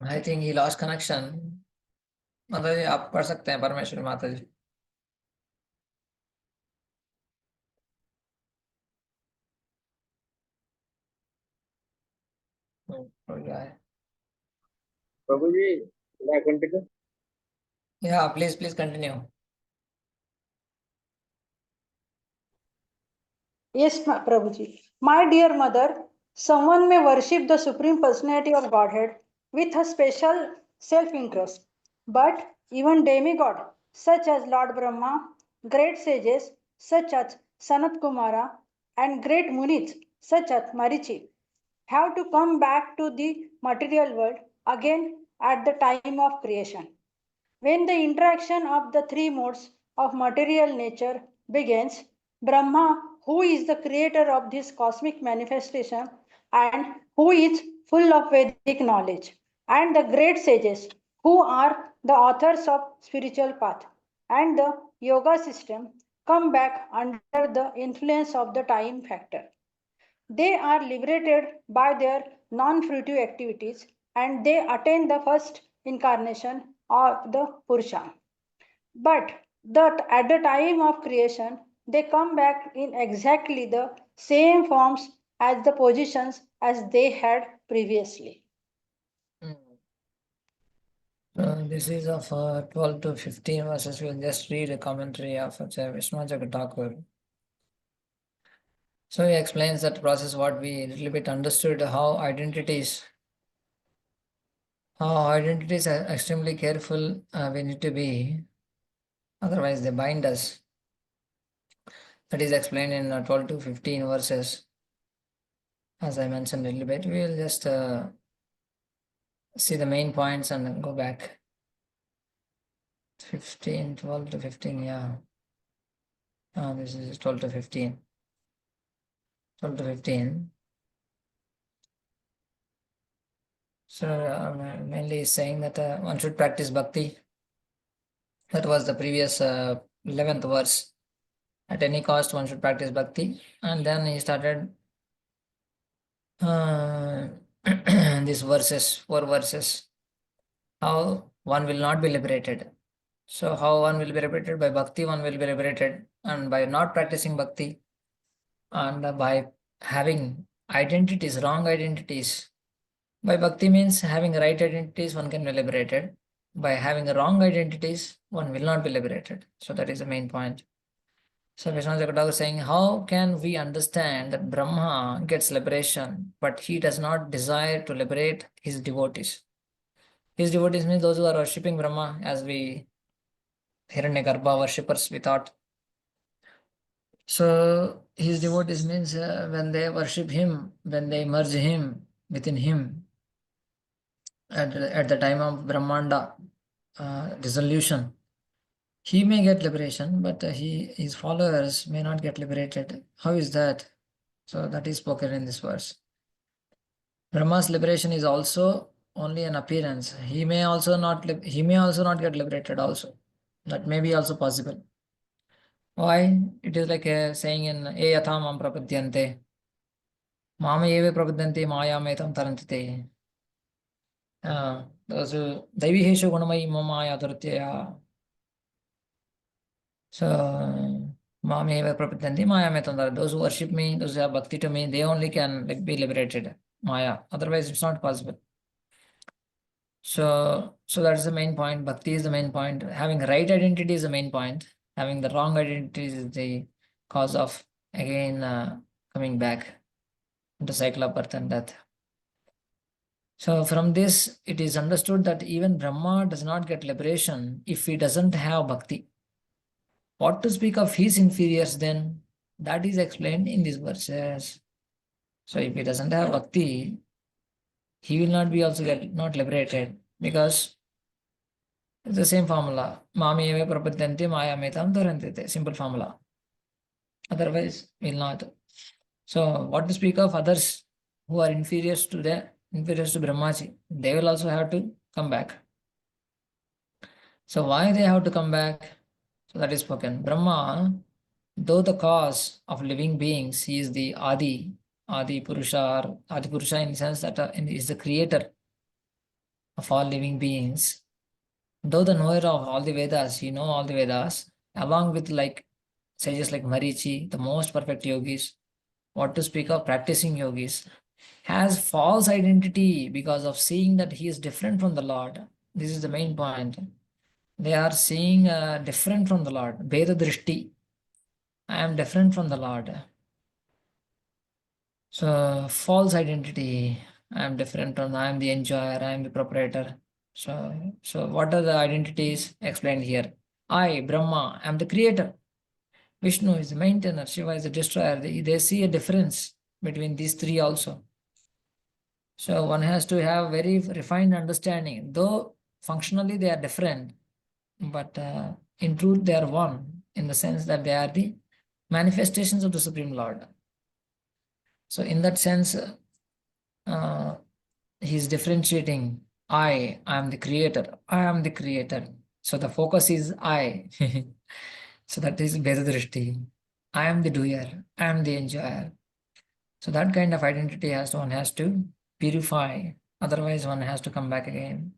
I think he lost connection. माता जी आप पढ़ सकते हैं, परमेश्वरी माता जी. हो गया है. Prabhuji, may I continue? Yeah, please continue. Yes, Prabhuji. My dear mother, someone may worship the Supreme Personality of Godhead with a special self-interest. But even demigod, such as Lord Brahma, great sages, such as Sanat Kumara, and great munis, such as Marichi, have to come back to the material world again at the time of creation. When the interaction of the three modes of material nature begins, Brahma, who is the creator of this cosmic manifestation and who is full of Vedic knowledge, and the great sages, who are the authors of spiritual path, and the yoga system, come back under the influence of the time factor. They are liberated by their non fruitive activities and they attain the first incarnation of the Purusha. But that at the time of creation, they come back in exactly the same forms as the positions as they had previously. This is of 12 to 15 verses. We'll just read a commentary of Vishnu Thakur. So he explains that process what we a little bit understood, how identities are extremely careful we need to be, otherwise they bind us. That is explained in 12 to 15 verses. As I mentioned a little bit, we will just see the main points and then go back. 12 to 15, yeah. This is 12 to 15. 12 to 15. So mainly saying that one should practice bhakti. That was the previous 11th verse. At any cost, one should practice bhakti. And then he started these verses, 4 verses. How one will not be liberated. So how one will be liberated? By bhakti, one will be liberated. And by not practicing bhakti, and by having identities, wrong identities. By bhakti means having right identities, one can be liberated. By having wrong identities, one will not be liberated. So that is the main point. So Vishnu Jagadaguru is saying, how can we understand that Brahma gets liberation, but he does not desire to liberate his devotees? His devotees means those who are worshipping Brahma, as we Hiranyagarbha worshippers, we thought. So his devotees means when they worship him, when they merge him within him, at the time of Brahmanda dissolution, he may get liberation, but his followers may not get liberated. How is that? So that is spoken in this verse. Brahma's liberation is also only an appearance. He may also not get liberated also. That may be also possible. Why? It is like a saying in E yatha mam prapadyante. Mama eve prapadyante maya metam tarantite. Those Daiviheshu Gunamai Mamaya Durtyaya. So Mami eva prapadanti Maya Metandara. Those who worship me, those who have bhakti to me, they only can be liberated. Maya. Otherwise it's not possible. So that's the main point. Bhakti is the main point. Having right identity is the main point. Having the wrong identity is the cause of again coming back into cycle of birth and death. So from this, it is understood that even Brahma does not get liberation if he doesn't have bhakti. What to speak of his inferiors then? That is explained in these verses. So if he doesn't have bhakti, he will not be also not liberated, because it's the same formula. Mami eva prapadyanti maya metam dharantite. Simple formula. Otherwise, will not. So what to speak of others who are inferiors to Brahmaji? They will also have to come back. So why they have to come back? So that is spoken. Brahma, though the cause of living beings, he is the Adi Purusha, or Adi Purusha in the sense that is the creator of all living beings. Though the knower of all the Vedas, he know all the Vedas, along with like sages like Marichi, the most perfect yogis, what to speak of practicing yogis, has false identity because of seeing that he is different from the Lord. This is the main point. They are seeing different from the Lord. Veda Drishti. I am different from the Lord. So false identity. I am different from. I am the enjoyer. I am the proprietor. So what are the identities explained here? I, Brahma, am the creator. Vishnu is the maintainer. Shiva is the destroyer. They see a difference between these three also. So one has to have very refined understanding. Though functionally they are different, but in truth they are one, in the sense that they are the manifestations of the Supreme Lord. So in that sense, he is differentiating. I am the creator. I am the creator. So the focus is I. So that is Vedadrashti. I am the doer. I am the enjoyer. So that kind of identity one has to purify. Otherwise, one has to come back again.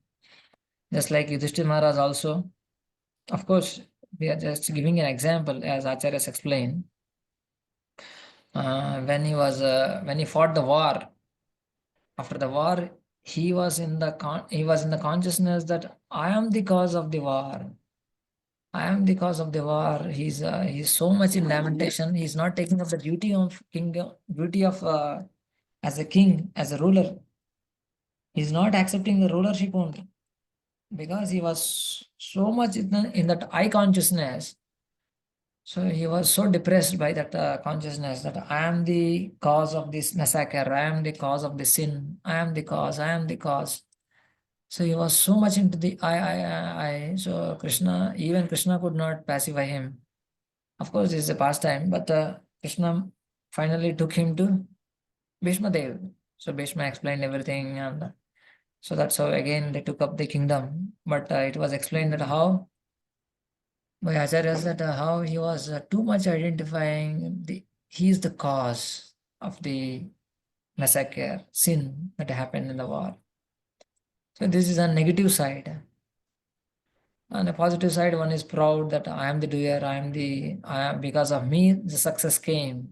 Just like Yudhishthira Maharaj also. Of course, we are just giving an example, as Acharyas explained. When he fought the war, after the war, he was in the consciousness that I am the cause of the war. I am the cause of the war. He's so much in lamentation. He's not taking up the duty of as a king, as a ruler. He's not accepting the rulership only, because he was so much in that I consciousness. So he was so depressed by that consciousness that I am the cause of this massacre, I am the cause of the sin, I am the cause, I am the cause. So he was so much into the I. So even Krishna could not pacify him. Of course, this is a pastime, but Krishna finally took him to Bhishma Dev. So Bhishma explained everything, and so that's how again they took up the kingdom. But it was explained that how by Acharyas, that how he was too much identifying he is the cause of the massacre, sin that happened in the war. So this is a negative side. On the positive side, one is proud that I am the doer, because of me the success came.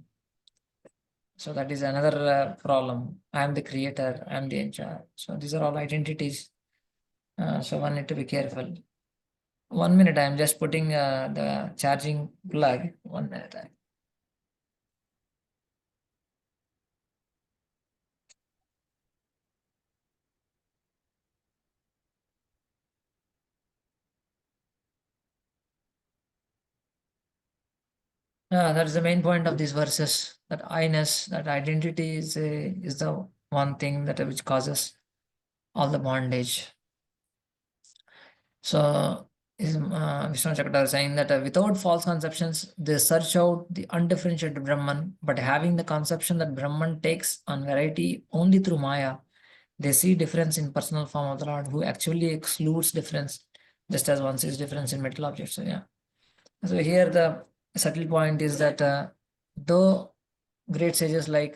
So that is another problem. I am the creator, I am the enjoyer. So these are all identities. So one need to be careful. 1 minute, I am just putting the charging plug. 1 minute. That's the main point of these verses. That I-ness, that identity is the one thing that which causes all the bondage. So is Vishnu Chakra saying that without false conceptions, they search out the undifferentiated Brahman, but having the conception that Brahman takes on variety only through Maya, they see difference in personal form of the Lord, who actually excludes difference, just as one sees difference in metal objects. So, yeah. So here the subtle point is that though great sages like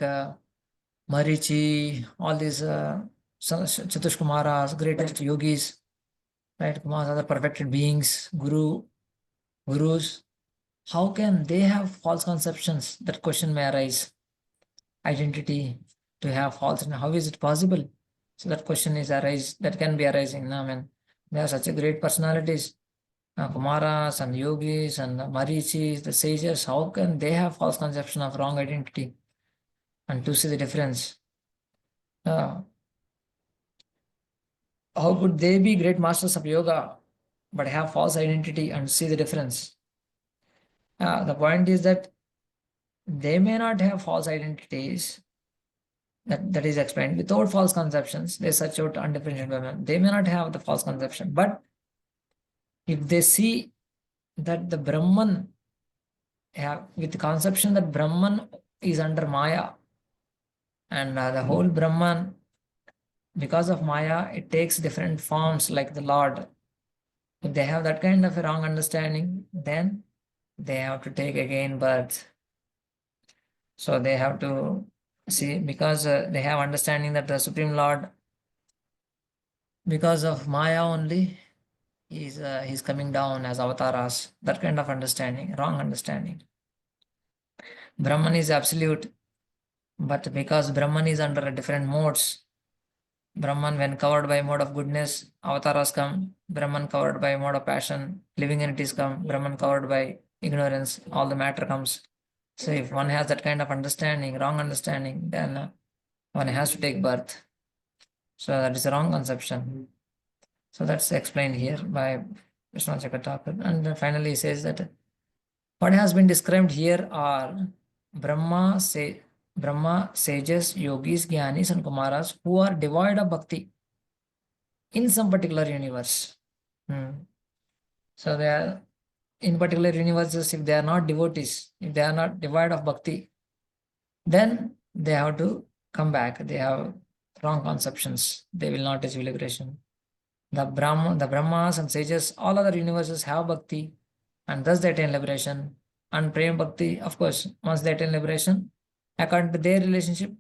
Marichi, all these Chatush Kumaras, greatest yogis, right, Kumaras, other perfected beings, gurus, how can they have false conceptions? That question may arise. Identity to have false, and how is it possible? So that question is arise, that can be arising. I mean, they are such a great personalities, Kumaras and yogis and Marichis, the sages. How can they have false conception of wrong identity? And to see the difference, how could they be great masters of yoga but have false identity and see the difference? The point is that they may not have false identities. That is explained without false conceptions. They search out undifferentiated women. They may not have the false conception, but if they see that the Brahman with the conception that Brahman is under Maya, and the whole Brahman, because of Maya, it takes different forms like the Lord. If they have that kind of a wrong understanding, then they have to take again birth. So they have to see, because they have understanding that the Supreme Lord, because of Maya only, he's coming down as avatars. That kind of understanding, wrong understanding. Brahman is absolute, but because Brahman is under a different modes, Brahman, when covered by mode of goodness, avatars come. Brahman covered by mode of passion, living entities come. Brahman covered by ignorance, all the matter comes. So if one has that kind of understanding, wrong understanding, then one has to take birth. So that is a wrong conception. So that's explained here by Vishnu Chakra. And finally he says that what has been described here are Brahma, sages, yogis, jnanis, and kumaras who are devoid of bhakti in some particular universe. So they are in particular universes, if they are not devotees, if they are not devoid of bhakti, then they have to come back. They have wrong conceptions. They will not achieve liberation. The Brahmas and sages, all other universes have bhakti, and thus they attain liberation. And Prem Bhakti, of course, once they attain liberation, according to their relationship,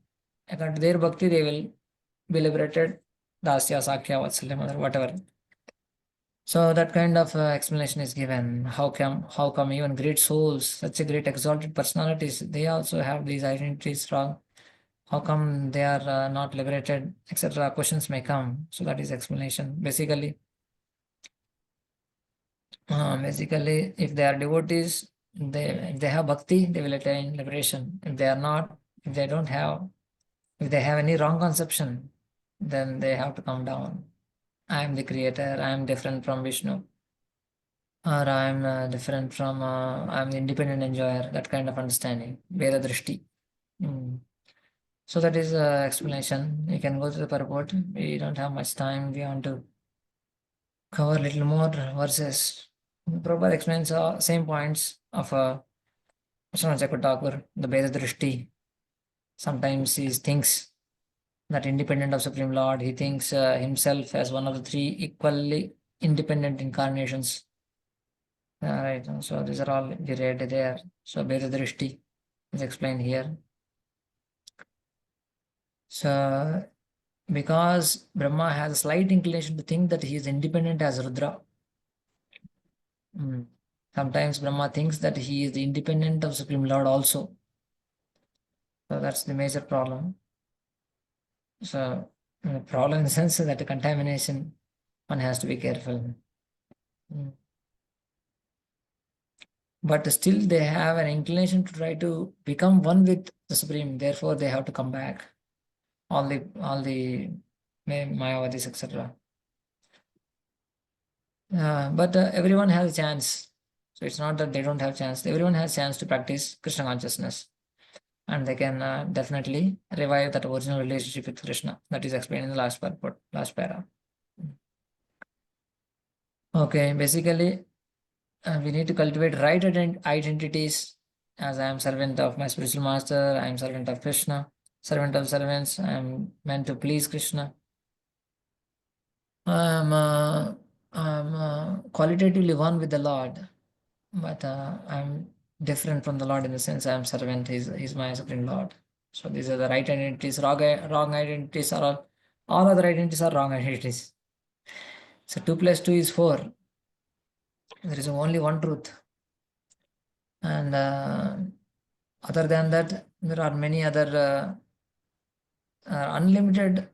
according to their bhakti, they will be liberated. Dasya, Sakya, Vatsalya, whatever. So that kind of explanation is given. How come even great souls, such a great exalted personalities, they also have these identities wrong? How come they are not liberated, etc.? Questions may come. So that is explanation. Basically, if they are devotees, if they have bhakti, they will attain liberation. If they are not, if they don't have, if they have any wrong conception, then they have to come down. I am the creator. I am different from Vishnu, or I am different from. I am the independent enjoyer. That kind of understanding. Veda drishti. So that is explanation. You can go to the purport. We don't have much time. We want to cover a little more verses. Prabhupada explains same points of Vishnu Thakur, the Veda Drishti. Sometimes he thinks that independent of Supreme Lord, he thinks himself as one of the three equally independent incarnations. Right. So these are all we read there. So Veda Drishti is explained here. So because Brahma has a slight inclination to think that he is independent as Rudra. Sometimes Brahma thinks that he is the independent of Supreme Lord also. So that's the major problem. So the problem in the sense that the contamination, one has to be careful. But still they have an inclination to try to become one with the Supreme. Therefore they have to come back. All the Mayavadis, etc. But everyone has a chance. So it's not that they don't have chance. Everyone has chance to practice Krishna consciousness. And they can definitely revive that original relationship with Krishna. That is explained in the last para. Okay, basically, we need to cultivate right identities. As I am servant of my spiritual master, I am servant of Krishna, servant of servants, I am meant to please Krishna. I'm qualitatively one with the Lord, but I'm different from the Lord in the sense I am servant. He's my supreme Lord. So these are the right identities. Wrong identities are all other identities are wrong identities. So 2 plus 2 is 4. There is only one truth, and other than that, there are many other unlimited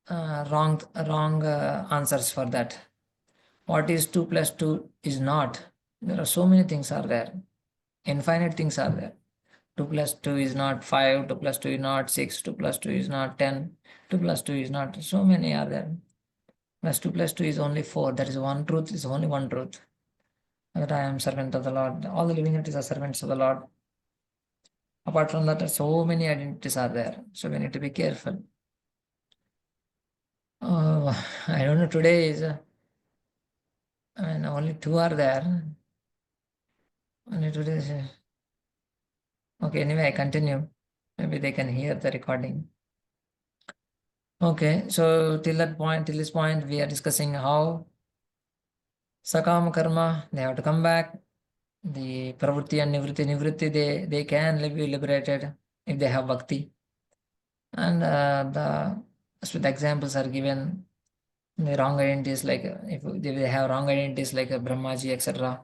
wrong answers for that. What is 2 plus 2 is not. There are so many things are there. Infinite things are there. 2 plus 2 is not 5, 2 plus 2 is not 6, 2 plus 2 is not 10, 2 plus 2 is not, so many are there. Plus 2 plus 2 is only 4. That is one truth, is only one truth. That I am servant of the Lord. All the living entities are servants of the Lord. Apart from that, so many identities are there. So we need to be careful. I don't know, today is, only 2 are there. Only today is, okay, anyway, I continue. Maybe they can hear the recording. Okay, so till this point, we are discussing how Sakama karma, they have to come back. The pravritti and nivritti, they can be liberated if they have bhakti. And the examples are given. The wrong identities, like if they have wrong identities like Brahmaji, etc.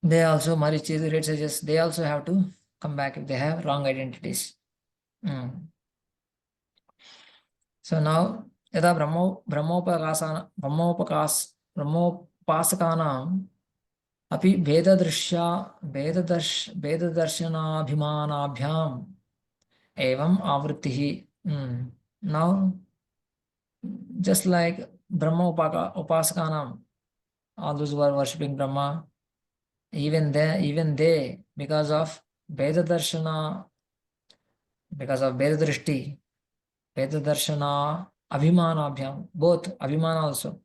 They also, Marichi, the red sages, they also have to come back if they have wrong identities. So now, yada brahmopasakana api भेददर्शनाभिमानाभ्याम evam आवृत्तिः. Now, just like Brahma Upasakanam, all those who are worshipping Brahma, even they, because of Veda Darshana, because of Veda Drishti, Veda Darshana, Abhimana Abhyam, both Abhimana also,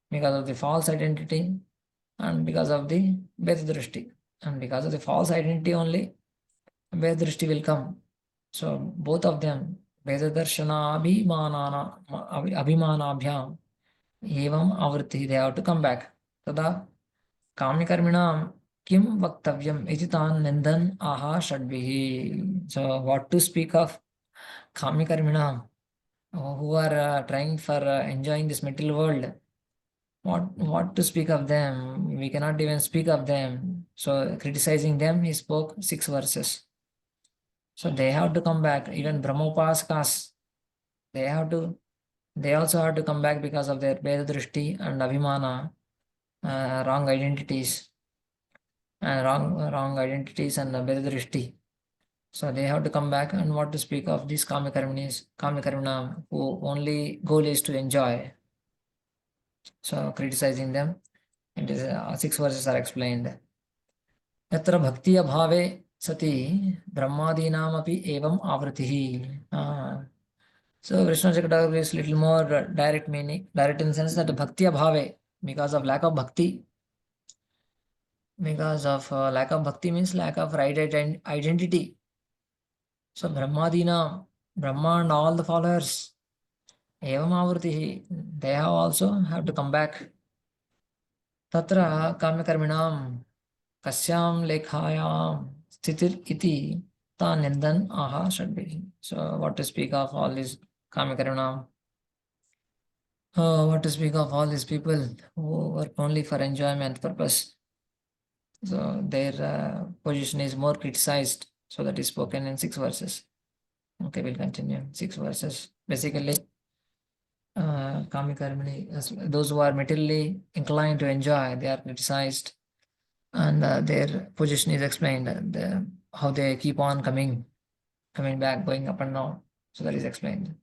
because of the false identity and because of the Veda Drishti. And because of the false identity only, Veda Drishti will come. So both of them, Veda Darshana Abhimana Abhyam, Evam Avritti, they have to come back. Tada Kamikarminam Kim Vaktavyam Ititan Nindan Aha Shadvihi. So what to speak of Kamikarminam, who are trying for enjoying this material world? What to speak of them? We cannot even speak of them. So criticizing them, he spoke 6 verses. So they have to come back. Even Brahmopaskas, they also have to come back because of their Veda Drishti and Abhimana, wrong identities, wrong identities and Veda Drishti. So they have to come back. And what to speak of these Kamikarminam, who only goal is to enjoy. So criticizing them, it is 6 verses are explained. Yatra bhakti abhave sati brahmadinamapi evam avritihi. So Vishnu Chakratagarbha is little more direct meaning, direct in the sense that bhakti abhave, because of lack of bhakti, lack of bhakti means lack of right identity. So Brahmadina, Brahma and all the followers, evam avritihi, they have to come back. Tatra kamyakarminam kasyam lekhayam stitir iti ta nindan aha shadvihi. So what to speak of all these kamyakarminam? What to speak of all these people who work only for enjoyment purpose? So their position is more criticized. So that is spoken in 6 verses. Okay, we'll continue. 6 verses. Basically, Kamikarmini, those who are materially inclined to enjoy, they are criticized. And their position is explained. How they keep on coming back, going up and down. So that is explained.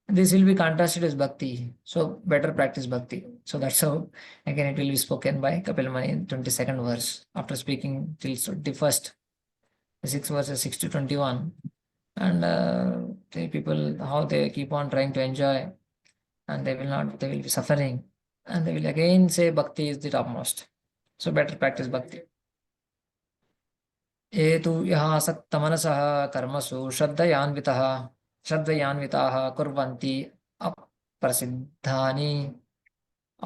This will be contrasted with bhakti. So better practice bhakti. So that's how again it will be spoken by Kapil Mani in 22nd verse. After speaking till the first 6 verses 6 to 21. And the people how they keep on trying to enjoy and they will be suffering. And they will again say Bhakti is the topmost. So better practice Bhakti. ये तु यः आसक्तमनसः कर्मसु श्रद्धयान्विताः कुर्वन्ति अप्रसिद्धानि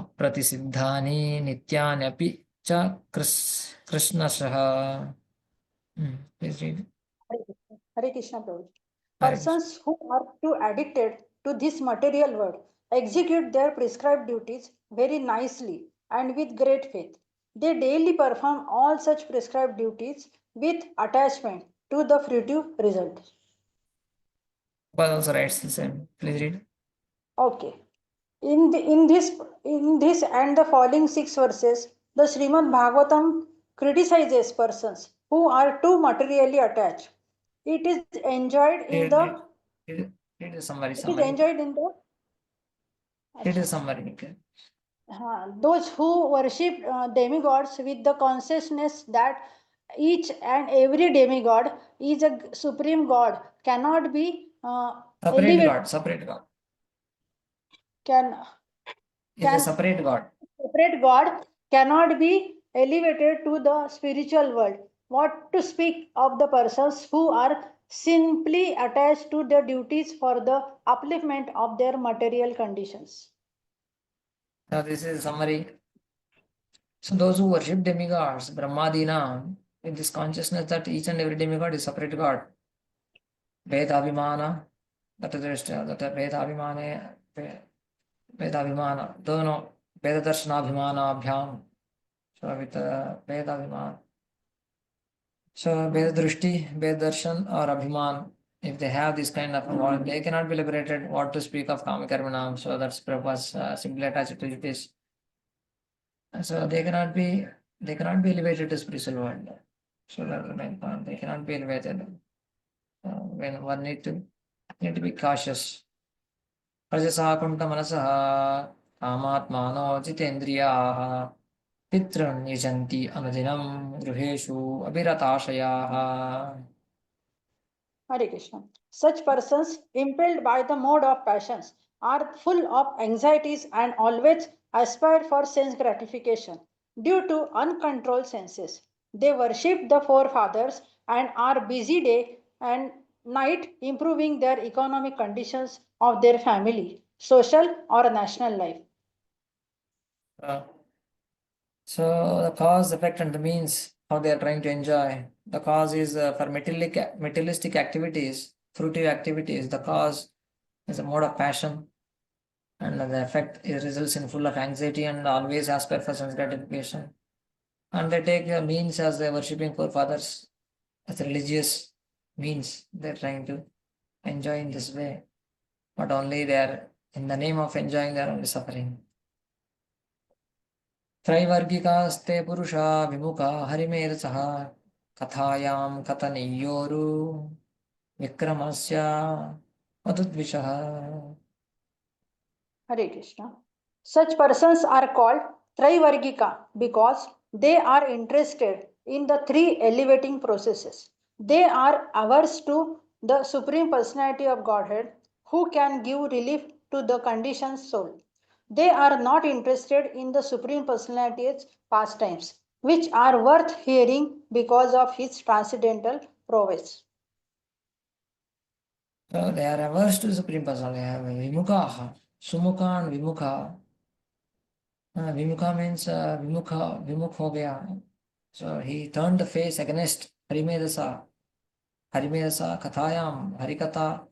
अप्रतिसिद्धानि नित्यान्यपि च कृष्णशः. Please read. Hare Krishna Prabhu. Hare Krishna. Persons who are too addicted to this material world execute their prescribed duties very nicely and with great faith. They daily perform all such prescribed duties with attachment to the fruitive result. But also writes the same. Please read. Okay. In this and the following 6 verses, the Srimad Bhagavatam criticizes persons who are too materially attached. It is enjoyed in the Read the summary. it is enjoyed in the Read the summary. Okay. those who worship demigods with the consciousness that each and every demigod is a supreme god cannot be Separate God. can Is a separate God. separate god cannot be elevated to the spiritual world. What to speak of the persons who are simply attached to their duties for the upliftment of their material conditions. Now this is a summary. So those who worship demigods, Brahmadina, with this consciousness that each and every demigod is separate God. Vedabhimana, that is that Vedabhimane, Vedabhimana, dono Vedadarshana Abhyam. So with Vedabhimana. So Vedadrushti, Vedarshan or Abhiman, if they have this kind of knowledge, they cannot be liberated. What to speak of Kamakarmanam? So that's Prabhupada's simply attached to this. So they cannot be elevated to spiritual world. So that's the main point. They cannot be elevated. When one need to be cautious. Prajasa kunta manasah kamatmano jitendriyaah pitran yajanti anudinam gruheshu abhiratashayah. Hare Krishna. Such persons, impelled by the mode of passions, are full of anxieties and always aspire for sense gratification due to uncontrolled senses. They worship the forefathers and are busy day and night improving their economic conditions of their family, social or national life. So the cause, effect, and the means how they are trying to enjoy. The cause is for materialistic activities, fruitive activities. The cause is a mode of passion, and the effect is results in full of anxiety and always aspire for sense gratification. And they take the means as they worshipping forefathers as religious means. They're trying to enjoy in this way, but only they are in the name of enjoying. They are only suffering. त्रैवर्गिकास्ते पुरुषा विमुखा हरिमेरसः कथायां कथनीयोरु विक्रमस्य मधुद्विषः. Hare Krishna. Such persons are called Trivargika because they are interested in the three elevating processes. They are averse to the Supreme Personality of Godhead who can give relief to the conditioned soul. They are not interested in the Supreme Personality's pastimes, which are worth hearing because of his transcendental prowess. So they are averse to Supreme Personality. They have vimukha, sumukha and vimukha. Vimukha means vimukh ho gaya. So he turned the face against Harimedasa. Harimedasa kathayam, Harikatha.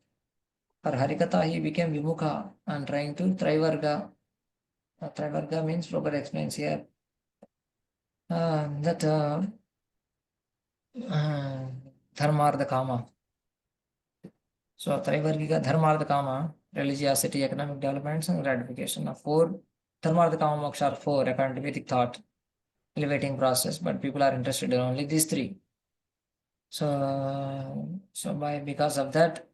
For Harikatha he became vimukha and trying to Trivarga. Trivarga means Prabhupada explains here that dharmartha kama. So Trivargika dharmartha kama, religiosity, economic developments and gratification. Of four dharmartha kama moksha are four according to Vedic thought, elevating process, but people are interested in only these three. So because of that,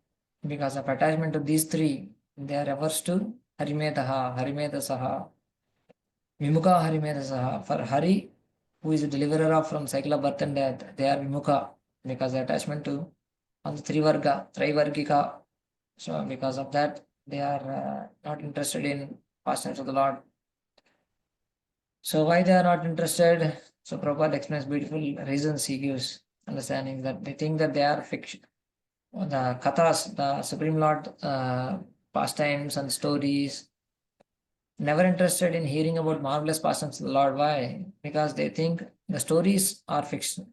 because of attachment to these three, they are averse to Harimedaha, Harimedasaha, Vimukha Harimedasaha. For Hari, who is a deliverer from cycle of birth and death, they are Vimukha because the attachment to on the Trivargika. So because of that, they are not interested in pastimes of the Lord. So why they are not interested? So Prabhupada explains beautiful reasons he gives, understanding that they think that they are fiction. The kathas, the Supreme Lord pastimes and stories, never interested in hearing about marvelous pastimes of the Lord. Why? Because they think the stories are fiction.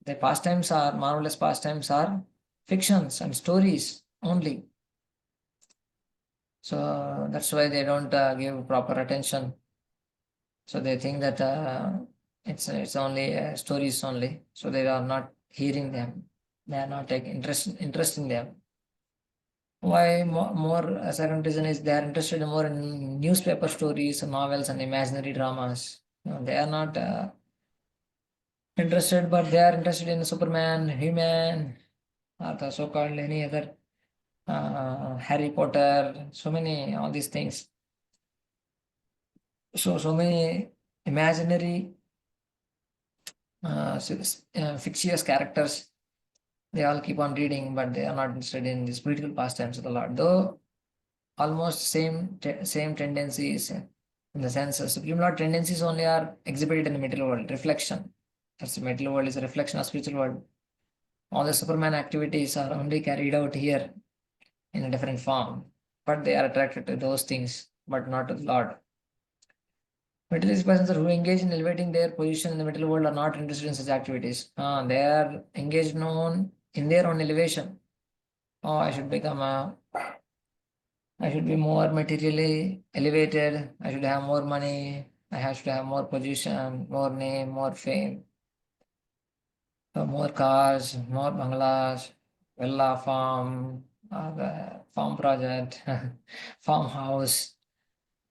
The pastimes are marvelous pastimes are fictions and stories only. So that's why they don't give proper attention. So they think that it's only stories only. So they are not hearing them. They are not taking interest in them. Why more second reason is they are interested more in newspaper stories, novels, and imaginary dramas. No, they are not interested, but they are interested in Superman, He-Man, or the so-called any other Harry Potter. So many all these things. So many imaginary fictitious characters. They all keep on reading, but they are not interested in these beautiful pastimes of the Lord. Though almost same tendencies in the sense Supreme Lord tendencies only are exhibited in the material world. Reflection. That's the material world is a reflection of spiritual world. All the Superman activities are only carried out here in a different form, but they are attracted to those things, but not to the Lord. Materialist persons who engage in elevating their position in the material world are not interested in such activities. They are engaged in their own elevation. Oh, I should be more materially elevated. I should have more money. Should have more position, more name, more fame, more cars, more bungalows, villa farm, farm project, farmhouse.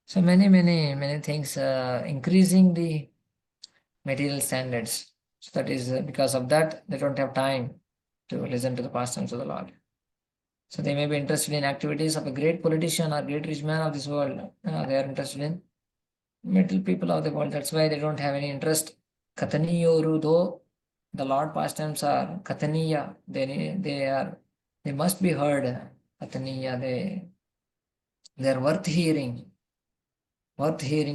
So many things increasing the material standards. So that is because of that they don't have time to listen to the pastimes of the Lord. So they may be interested in activities of a great politician or great rich man of this world. They are interested in middle people of the world. That's why they don't have any interest. Kataniyoru, though the Lord pastimes are Kataniya, they must be heard. Kataniya, they are worth hearing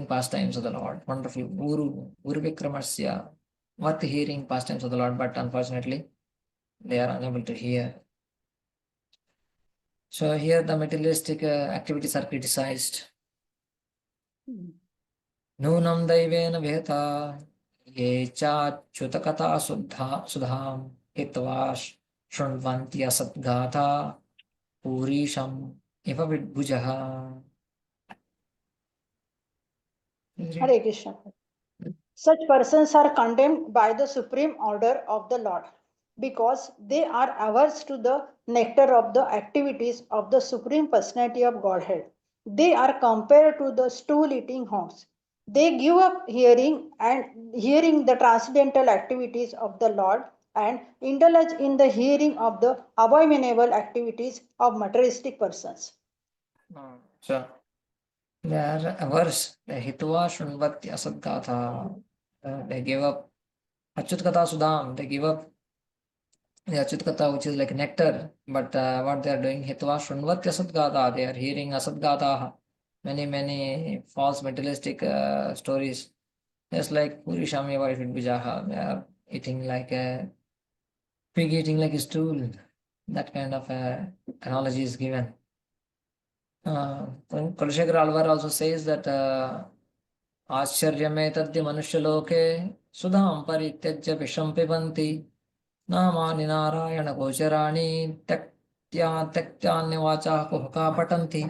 pastimes of the Lord. Wonderful. Guru Vikramasya, worth hearing pastimes of the Lord, but unfortunately they are unable to hear. So here the materialistic activities are criticized. नूनं दैवेन विहता ये चाच्युतकथा सुधां हित्वा शृण्वन्ति असद्गाथा पूरीशम् इव विद्भुजः. Hare Krishna. Such persons are condemned by the supreme order of the Lord because they are averse to the nectar of the activities of the Supreme Personality of Godhead. They are compared to the stool eating hogs. They give up hearing the transcendental activities of the Lord and indulge in the hearing of the abominable activities of materialistic persons. So they are averse. They hitva shunvati asadgatha. They give up Achyut Katha Sudham. They give up the Achyut Katha, which is like nectar. But what they are doing, Hitva Shunvatya Sadgata, they are hearing Asadgata, many false materialistic stories. Just like Puri Shamyava Vidbijaha, they are eating like a pig eating like a stool. That kind of analogy is given. Kulashekar Alvar also says that आश्चर्यमेतद्य मनुष्यलोके सुधां परित्यज्य विषं पिबन्ति नामानि नारायणगोचराणि त्यक्त्यान्यवाचाः कुहका पठन्ति.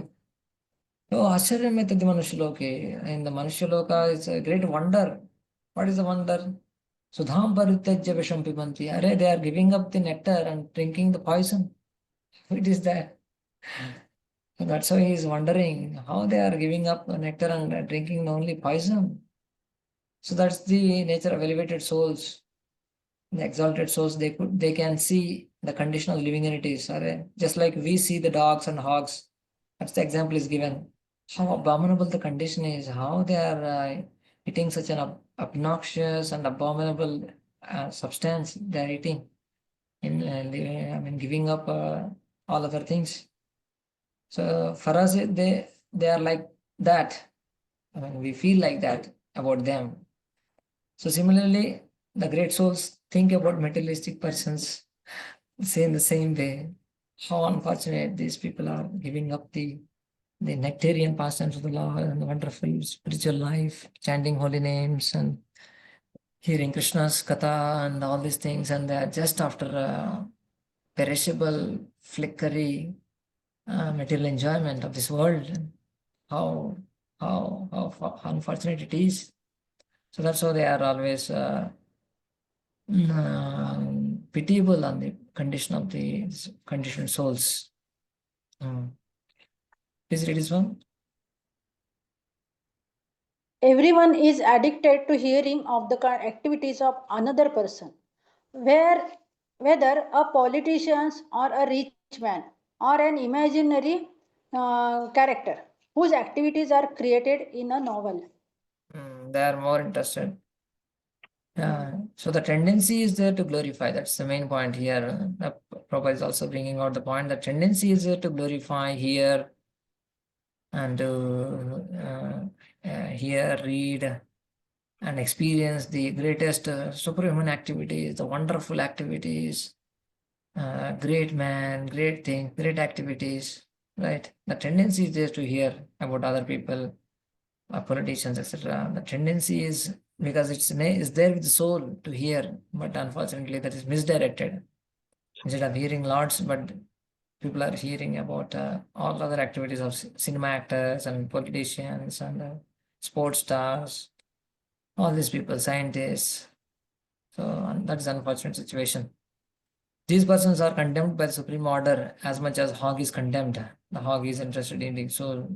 Oh, आश्चर्यमेतद्य मनुष्यलोके. In the Manushaloka is a great wonder. What is the wonder? Sudham parityajya visham pibanti. Array, they are giving up the nectar and drinking the poison. It is that. So that's why he is wondering how they are giving up the nectar and drinking only poison. So that's the nature of elevated souls. The exalted souls, they can see the condition of living entities. Just like we see the dogs and hogs. That's the example is given. How abominable the condition is, how they are eating such an obnoxious and abominable substance they are eating. Giving up all other things. So for us, they are like that. We feel like that. about them. So similarly, the great souls think about materialistic persons in the same way. How unfortunate these people are giving up the nectarian pastimes of the Lord and the wonderful spiritual life, chanting holy names and hearing Krishna's katha and all these things, and they are just after perishable, flickery, material enjoyment of this world. How how unfortunate it is. So that's how they are always pitiable on the condition of the conditioned souls. Please read this one. Everyone is addicted to hearing of the activities of another person, where whether a politician or a rich man or an imaginary character whose activities are created in a novel. They are more interested. So the tendency is there to glorify. That's the main point here. Prabhupada is also bringing out the point. The tendency is there to glorify, hear, and to hear, read, and experience the greatest superhuman activities, the wonderful activities, great man, great thing, great activities, right? The tendency is there to hear about other people, politicians, etc. The tendency is because it's there with the soul to hear, but unfortunately that is misdirected. Instead of hearing lots, but people are hearing about all other activities of cinema actors and politicians and sports stars, all these people, scientists. So that is an unfortunate situation. These persons are condemned by the Supreme Order as much as hog is condemned. The hog is interested in the soul.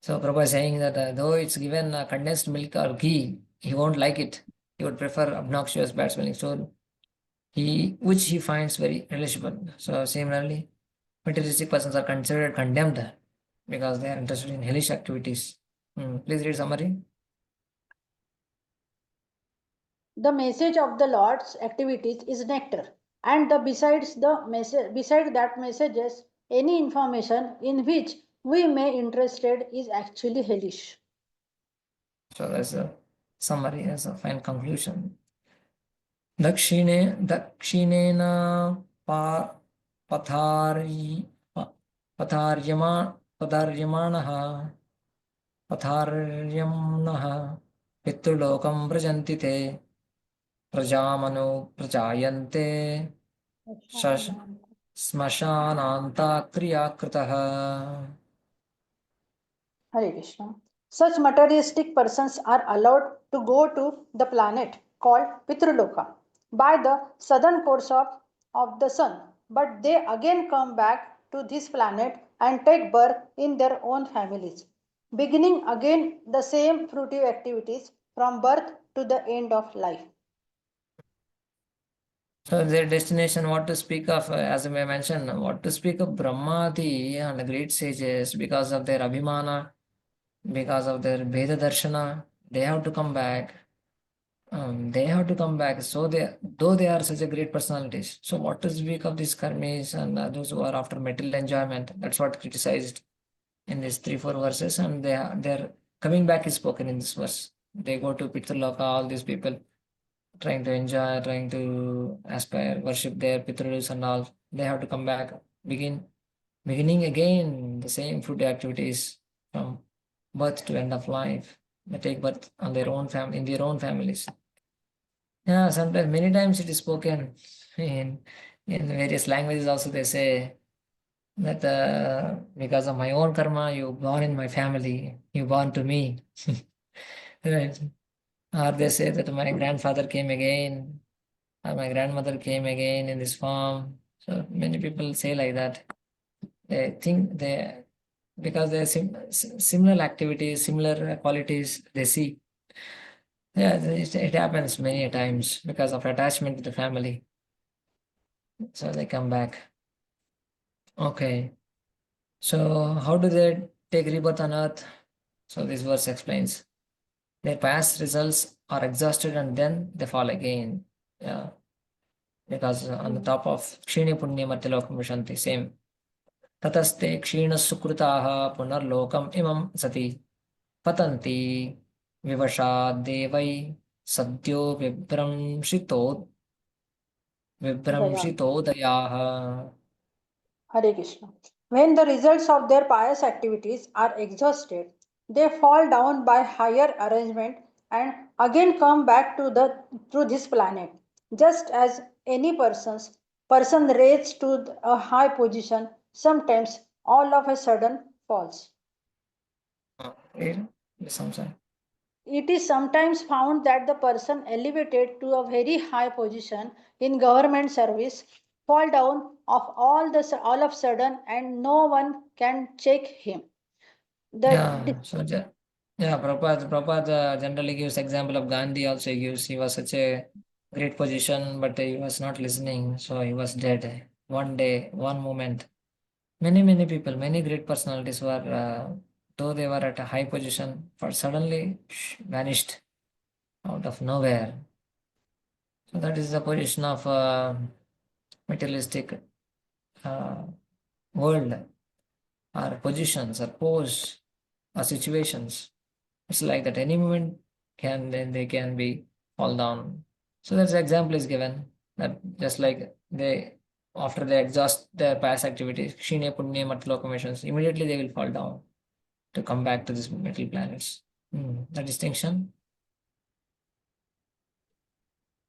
So Prabhupada is saying that though it's given condensed milk or ghee, he won't like it. He would prefer obnoxious, bad smelling soul, which he finds very relishable. So similarly, materialistic persons are considered condemned because they are interested in hellish activities. Please read summary. The message of the Lord's activities is nectar, and beside that messages, any information in which we may interested is actually hellish. So that's a summary, as a fine conclusion. दक्षिणेन पथार्यमाणः पथार्यम्नः पितृलोकं व्रजन्ति ते प्रजामनो प्रजायन्ते श्मशानान्ताक्रियाकृतः. Hare Krishna. Such materialistic persons are allowed to go to the planet called Pitruloka by the southern course of the sun, but they again come back to this planet and take birth in their own families, beginning again the same fruitive activities from birth to the end of life. So their destination, what to speak of, as I may mention, what to speak of Brahmadi and the great sages, because of their Abhimana, because of their Veda Darshana, they have to come back. They have to come back. So though they are such a great personalities. So what to speak of these karmis and those who are after material enjoyment? That's what criticized in these 3-4 verses, and their coming back is spoken in this verse. They go to Pitraloka, all these people trying to enjoy, trying to aspire, worship their Pitrus and all. They have to come back, beginning again the same fruit activities from birth to end of life. They take birth on their own in their own families. Yeah, sometimes many times it is spoken in various languages. Also, they say that because of my own karma, you born in my family, you born to me. Right? Or they say that my grandfather came again, or my grandmother came again in this form. So many people say like that. They think because they similar activities, similar qualities they see. Yeah, it happens many times because of attachment to the family. So they come back. Okay. So how do they take rebirth on earth? So this verse explains. Their past results are exhausted and then they fall again. Yeah. Because on the top of Kshini Punya Matyalokam Vishanti, same. Tataste Kshina Sukrutaha Punarlokam Imam Sati पतन्ति विवशाद् देवै सद्यो Daya. विभ्रंशितोदयाः. Hare Krishna. When the results of their pious activities are exhausted, they fall down by higher arrangement and again come back to the through this planet. Just as any person raised to a high position sometimes all of a sudden falls. Read this something. It is sometimes found that the person elevated to a very high position in government service fall down of all of sudden and no one can check him. The Yeah, so yeah, Prabhupada generally gives example of Gandhi also gives. He was such a great position, but he was not listening, so he was dead. One day, one moment. Many people, many great personalities were, though they were at a high position, but suddenly vanished out of nowhere. So that is the position of materialistic uh, world, or positions, or posts, or situations. It's like that any moment then they can be fall down. So that's the example is given that just like they after they exhaust their past activities, Kshine Punya Matlokam missions, immediately they will fall down to come back to these metal planets. The distinction.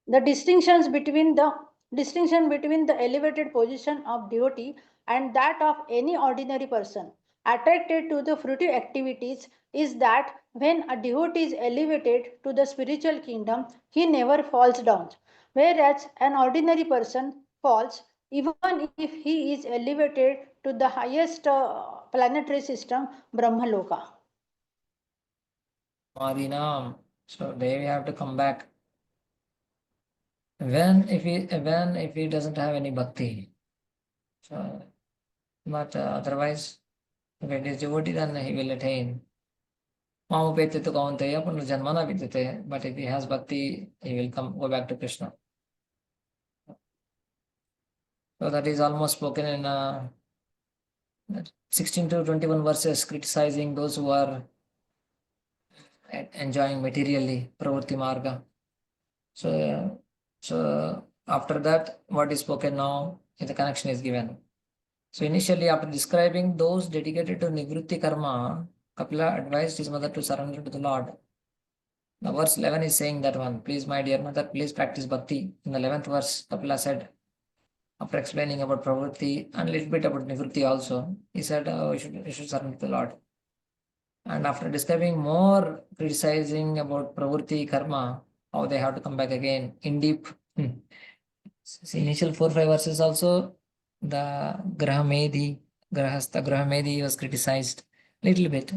The distinction between the elevated position of devotee and that of any ordinary person attracted to the fruitive activities is that when a devotee is elevated to the spiritual kingdom, he never falls down, whereas an ordinary person falls even if he is elevated to the highest planetary system, Brahmaloka. Madinam. So they have to come back. When if he doesn't have any bhakti. So, but otherwise, if it is devotee, then he will attain. Mamupete to Kaunteya Punarjanmana Vidyate. But if he has bhakti, he will go back to Krishna. So that is almost spoken in 16 to 21 verses criticizing those who are enjoying materially, pravritti marga. So after that, what is spoken now, the connection is given. So initially, after describing those dedicated to Nivritti karma, Kapila advised his mother to surrender to the Lord. Now, verse 11 is saying that one, please, my dear mother, please practice bhakti. In the 11th verse, Kapila said, after explaining about pravritti and a little bit about nivritti also, he said, you should surrender to the Lord. And after describing more, criticizing about pravritti karma, how they have to come back again in deep. See, initial 4-5 verses also, the Grahasta Grahamedi was criticized little bit,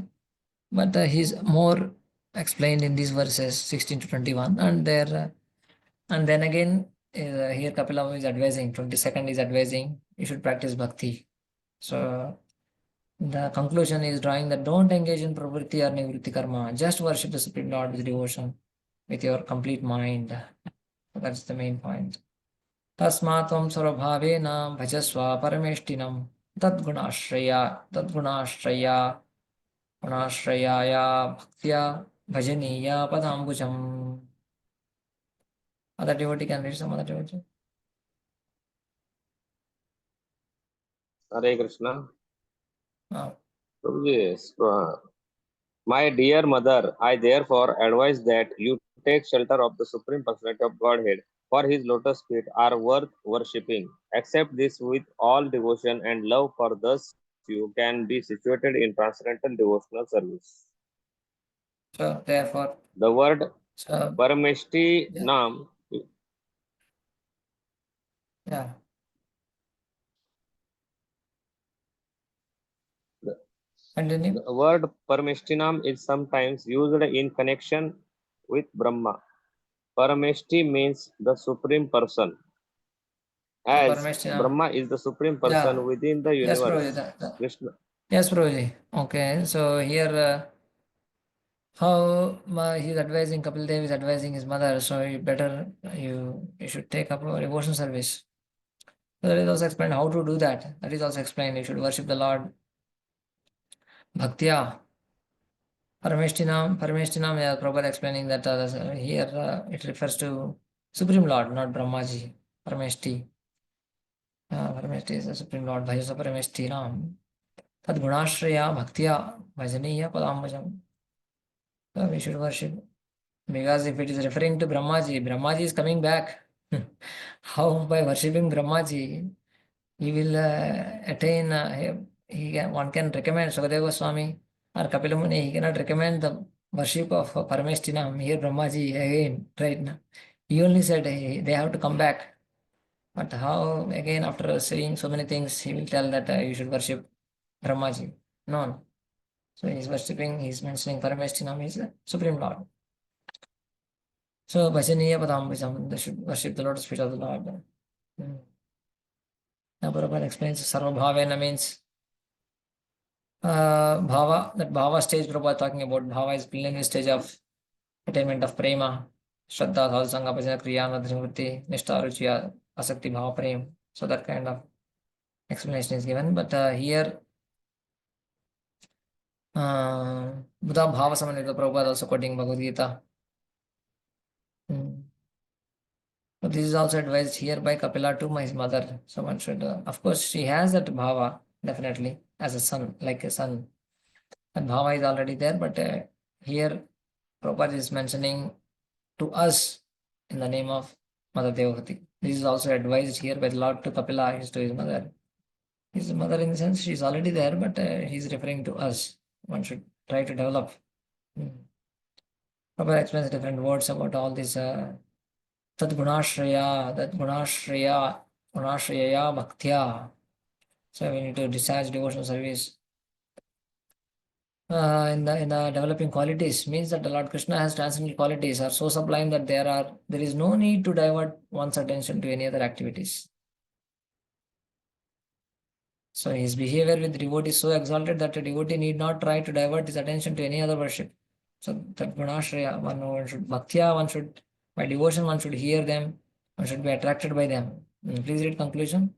but he's more explained in these verses 16 to 21, and there, and then again here Kapila is advising, 22nd is advising you should practice bhakti. So the conclusion is drawing that don't engage in pravritti or nivritti karma, just worship the Supreme Lord with devotion, with your complete mind. So that's the main point. तस्मात् त्वं सर्वभावेन भजस्व परमेष्टिनं तद्गुणाश्रया गुणाश्रयाय भक्त्या भजनीय पदाम्बुजम्. Other devotee can read some other devotee. Hare Krishna. Oh. Prabhuji, my dear mother, I therefore advise that you take shelter of the Supreme Personality of Godhead, for his lotus feet are worth worshipping. Accept this with all devotion and love, for thus you can be situated in transcendental devotional service. So therefore, the word so Parameshti yeah, Nam, yeah. Continue. the word Parameshtinam is sometimes used in connection with Brahma. Parameshti means the Supreme Person. As Parameshtina. Brahma is the Supreme Yeah. Person within the Yes, universe. Prabhuji. Krishna. Yes, Prabhuji. Okay. So here, how he's advising Kapil Dev is advising his mother. So you better you should take up a devotion service. So that is also explained how to do that. That is also explained. You should worship the Lord bhaktya. Parameshtinam, yeah, Prabhupada explaining that here it refers to Supreme Lord, not Brahmaji. Parameshti. Parameshti is the Supreme Lord. Bhajasa Parameshtinam. Tad Gunashraya Bhaktiya Bhajaniya Padambajam. So we should worship. Because if it is referring to Brahmaji, Brahmaji is coming back. How by worshipping Brahmaji, he will attain, one can recommend Sukadeva Goswami or Kapila Muni, he cannot recommend the worship of Parameshtinam, here Brahmaji again, right now. He only said they have to come back. But how, again, after saying so many things, he will tell that you should worship Brahmaji? No. So he is worshipping, he is mentioning Parameshtinam is the Supreme Lord. So Bhajaniya Padambajam, they should worship the lotus feet of the Lord. Now Prabhupada explains Sarva Bhavena means Bhava, that Bhava stage Prabhupada talking about. Bhava is preliminary stage of attainment of Prema, Shraddha, Sadhusanga, Bhajana, Kriya, Nadrimurti, Nishta, Ruchiya, Asakti, Bhava, Prem. So that kind of explanation is given. But here, Buddha Bhava Samanita, Prabhupada also quoting Bhagavad Gita. But this is also advised here by Kapila to his mother. So one should, of course, she has that bhava definitely as a son, like a son. And bhava is already there, but here Prabhupada is mentioning to us in the name of Mother Devavati. This is also advised here by the Lord to Kapila, is to his mother. His mother, in the sense, she is already there, but he is referring to us. One should try to develop. Prabhupada explains different words about all these. Gunashraya Bhaktya. So we need to discharge devotional service. In the developing qualities means that the Lord Krishna has transcendental qualities are so sublime that there is no need to divert one's attention to any other activities. So his behavior with devotee is so exalted that a devotee need not try to divert his attention to any other worship. So that Gunashraya, one should Bhaktya, one should, by devotion, one should hear them, one should be attracted by them. Please read conclusion.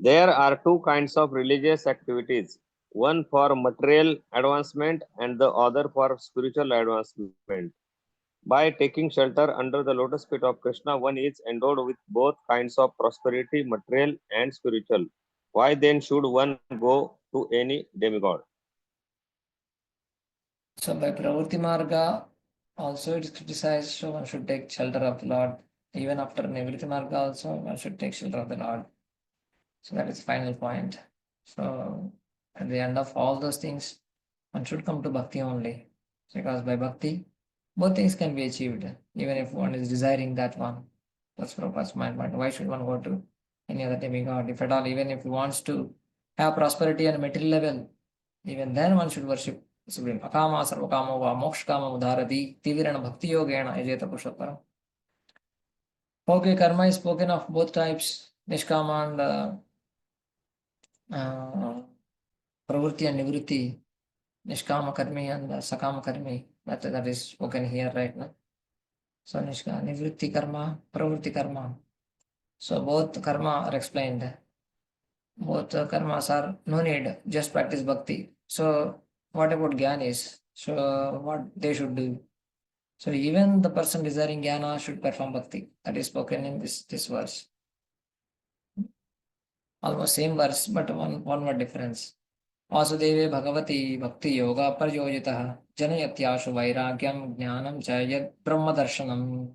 There are two kinds of religious activities, one for material advancement and the other for spiritual advancement. By taking shelter under the lotus feet of Krishna, one is endowed with both kinds of prosperity, material and spiritual. Why then should one go to any demigod? So by Pravritti Marga, also it is criticized, so one should take shelter of the Lord. Even after Nivritti Marga also, one should take shelter of the Lord. So that is the final point. So at the end of all those things, one should come to Bhakti only. Because by Bhakti, both things can be achieved, even if one is desiring that one. That's Prabhupada's mind. Why should one go to any other demigod? If at all, even if he wants to have prosperity on a material level, even then one should worship Supreme. Akama sarvakama va mokshkama udharati tivirana bhakti yogena ajeta purushottam. Okay, karma is spoken of both types, nishkama and pravritti and nivritti, nishkama karmi and sakama karmi. That is spoken here right now. So nivritti karma, pravritti karma. So both karma are explained. Both karmas are no need, just practice bhakti. So what about jnanis? So what they should do? So even the person desiring jnana should perform bhakti. That is spoken in this verse. Almost same verse, but one word difference. Vasudeve Bhagavati Bhakti Yoga Parjojitah Janayatyashu Vairagyam Jnanam Cha Yad Brahma Darshanam.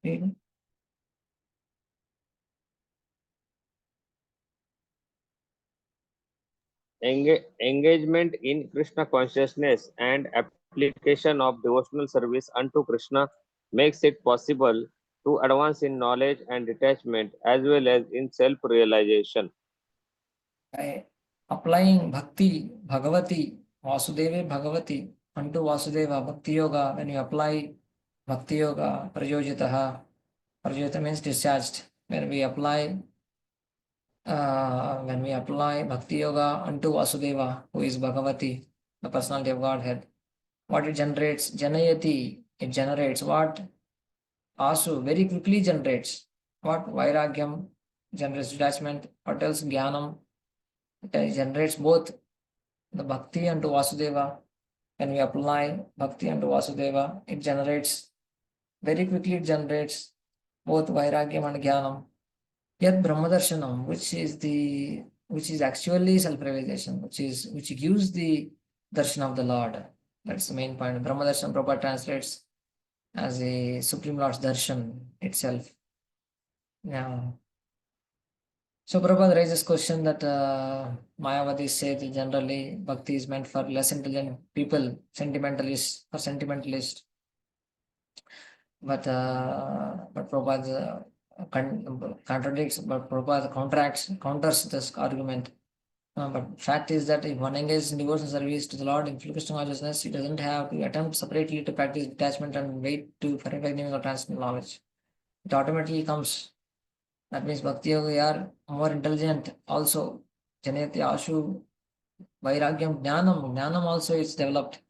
Read. Engagement in Krishna consciousness and application of devotional service unto Krishna makes it possible to advance in knowledge and detachment as well as in self-realization. By applying Bhakti, Bhagavati, Vasudeve Bhagavati unto Vasudeva Bhakti Yoga, when you apply Bhakti Yoga, Prajojitaha, Prajojita means discharged. When we apply Bhakti Yoga unto Vasudeva, who is Bhagavati, the personality of Godhead, what it generates? Janayati, it generates what? Asu, very quickly generates. What? Vairagyam, generates detachment. What else? Jnanam. It generates both the bhakti and Vasudeva. When we apply bhakti and Vasudeva, it generates very quickly. It generates both vairagyam and jnanam. Yet Brahmadarshanam, which is actually self-realization, which gives the darshan of the Lord. That's the main point. Brahmadarshan Prabhupada translates as a Supreme Lord's darshan itself. Yeah. So Prabhupada raises question that Mayavadis say that generally bhakti is meant for less intelligent people, sentimentalists, for sentimentalists. But Prabhupada contradicts, but Prabhupada counters this argument. But fact is that if one engages in devotional service to the Lord in full Krishna consciousness, he doesn't have to attempt separately to practice detachment and wait for recognition or transcendental knowledge. It automatically comes. That means Bhakti Yoga are more intelligent also. Janeti Ashu Vairagyam Jnanam. Jnanam also is developed.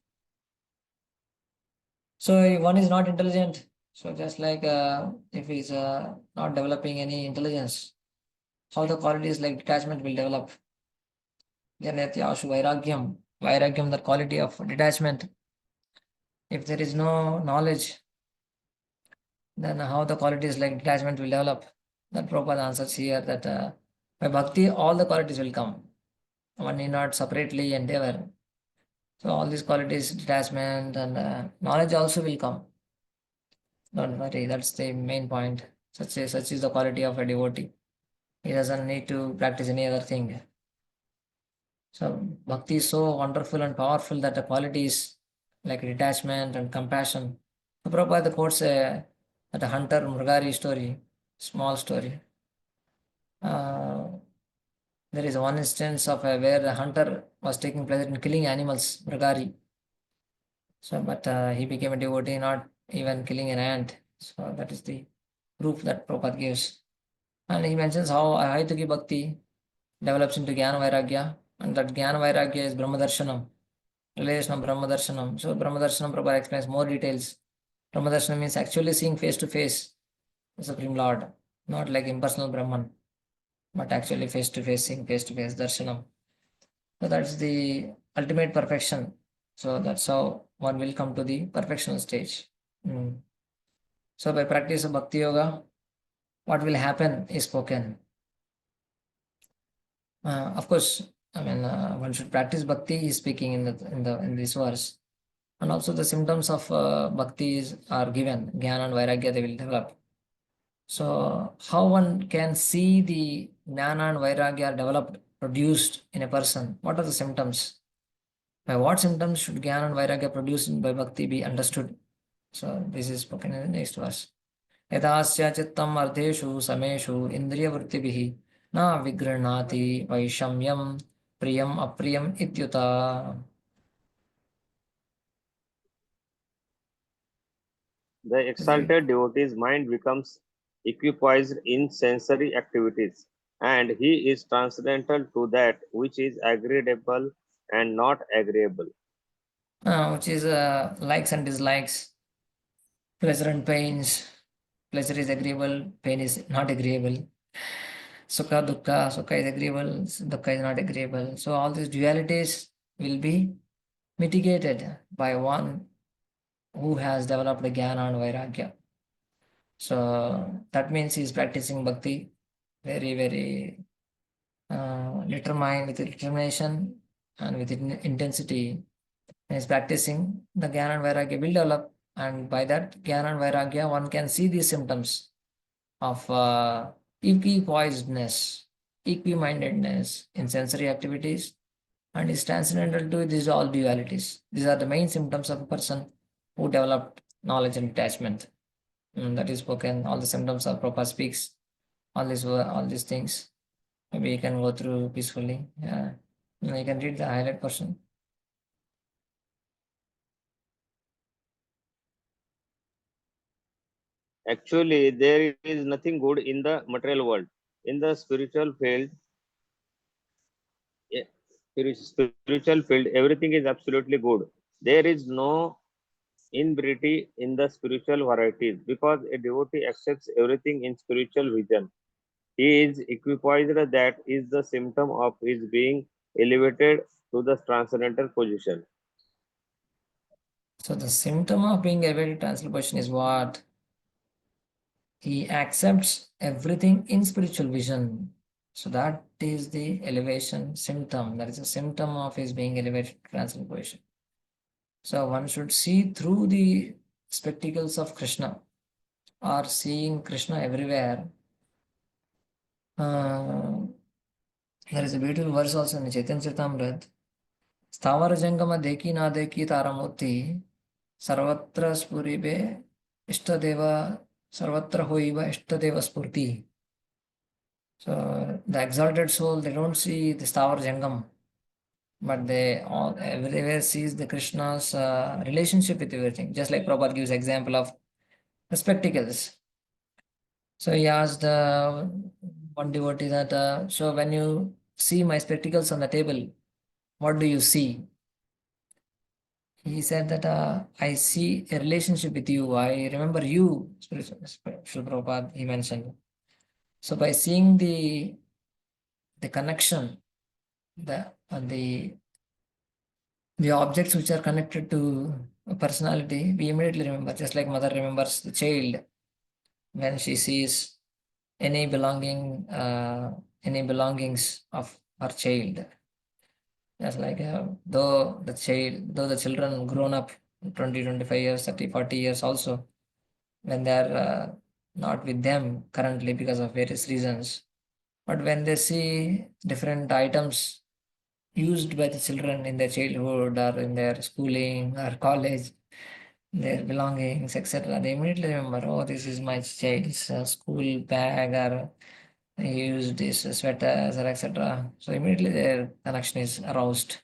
So if one is not intelligent, so just like if he's not developing any intelligence, how the qualities like detachment will develop? Janeti Ashu Vairagyam. Vairagyam, the quality of detachment. If there is no knowledge, then how the qualities like detachment will develop? That Prabhupada answers here that by bhakti, all the qualities will come. One need not separately endeavor. So all these qualities, detachment and knowledge also will come. Don't worry, that's the main point. Such is the quality of a devotee. He doesn't need to practice any other thing. So bhakti is so wonderful and powerful that the qualities like detachment and compassion. So Prabhupada quotes that a hunter Mrugari story, small story. There is one instance of where the hunter was taking pleasure in killing animals, Mrugari. So, but he became a devotee, not even killing an ant. So that is the proof that Prabhupada gives. And he mentions how Ahaituki Bhakti develops into Jnana Vairagya, and that Jnana Vairagya is Brahmadarshanam, relation of Brahmadarshanam. So Brahmadarshanam Prabhupada explains more details. Brahmadarshanam means actually seeing face to face the Supreme Lord, not like impersonal Brahman, but actually face to face, seeing face to face Darshanam. So that's the ultimate perfection. So that's how one will come to the perfectional stage. Mm. So by practice of Bhakti Yoga, what will happen is spoken. Of course, I mean one should practice bhakti. He is speaking in this verse, and also the symptoms of bhakti are given. Jnana and vairagya they will develop. So how one can see the jnana and vairagya developed, produced in a person? What are the symptoms? By what symptoms should jnana and vairagya produced by bhakti be understood? So this is spoken in the next verse. यथास्य चित्तम अर्थेषु समेषु इन्द्रियवृत्तिभिः न विगृह्णाति वैषम्यं प्रियम अप्रियम इत्युता. The exalted devotee's mind becomes equipoised in sensory activities, and he is transcendental to that which is agreeable and not agreeable. Which is likes and dislikes, pleasure and pains. Pleasure is agreeable, pain is not agreeable. Sukha, dukkha, sukha is agreeable, dukkha is not agreeable. So all these dualities will be mitigated by one who has developed a jnana and vairagya. So that means he is practicing bhakti very, very determined with determination and with intensity. He is practicing the jnana and vairagya will develop, and by that jnana and vairagya, one can see these symptoms of equipoisedness, equimindedness in sensory activities, and is transcendental to these all dualities. These are the main symptoms of a person who developed knowledge and detachment. That is spoken. All the symptoms of Prabhupada speaks. All these things. Maybe you can go through peacefully. Yeah. You can read the highlight portion. Actually, there is nothing good in the material world. In the eh, spiritual field, everything is absolutely good. There is no inbriety in the spiritual varieties because a devotee accepts everything in spiritual vision. He is equipoised, that is the symptom of his being elevated to the transcendental position. So the symptom of being elevated transcendental position is what? He accepts everything in spiritual vision. So that is the elevation symptom. That is a symptom of his being elevated transcendental position. So one should see through the spectacles of Krishna, or seeing Krishna everywhere. There is a beautiful verse also in Chaitanya Charitamrita. स्थावर जंगम देखी ना देखी तारामूर्ति सर्वत्र स्फुरिबे इष्टदेव सर्वत्र होइब इष्टदेव स्फूर्ति. So the exalted soul, they don't see the Stavar Jangam, but they all everywhere sees the Krishna's relationship with everything. Just like Prabhupada gives example of the spectacles. So he asked one devotee that, so when you see my spectacles on the table, what do you see? He said that I see a relationship with you. I remember you, Srila Prabhupada, he mentioned. So by seeing the connection, the objects which are connected to a personality, we immediately remember, just like mother remembers the child when she sees any belongings of her child. Just like though the children grown up 20, 25 years, 30, 40 years also, when they are not with them currently because of various reasons, but when they see different items used by the children in their childhood or in their schooling or college, their belongings, etc., they immediately remember, oh, this is my child's school bag, or he used this sweaters, or etc. So immediately their connection is aroused.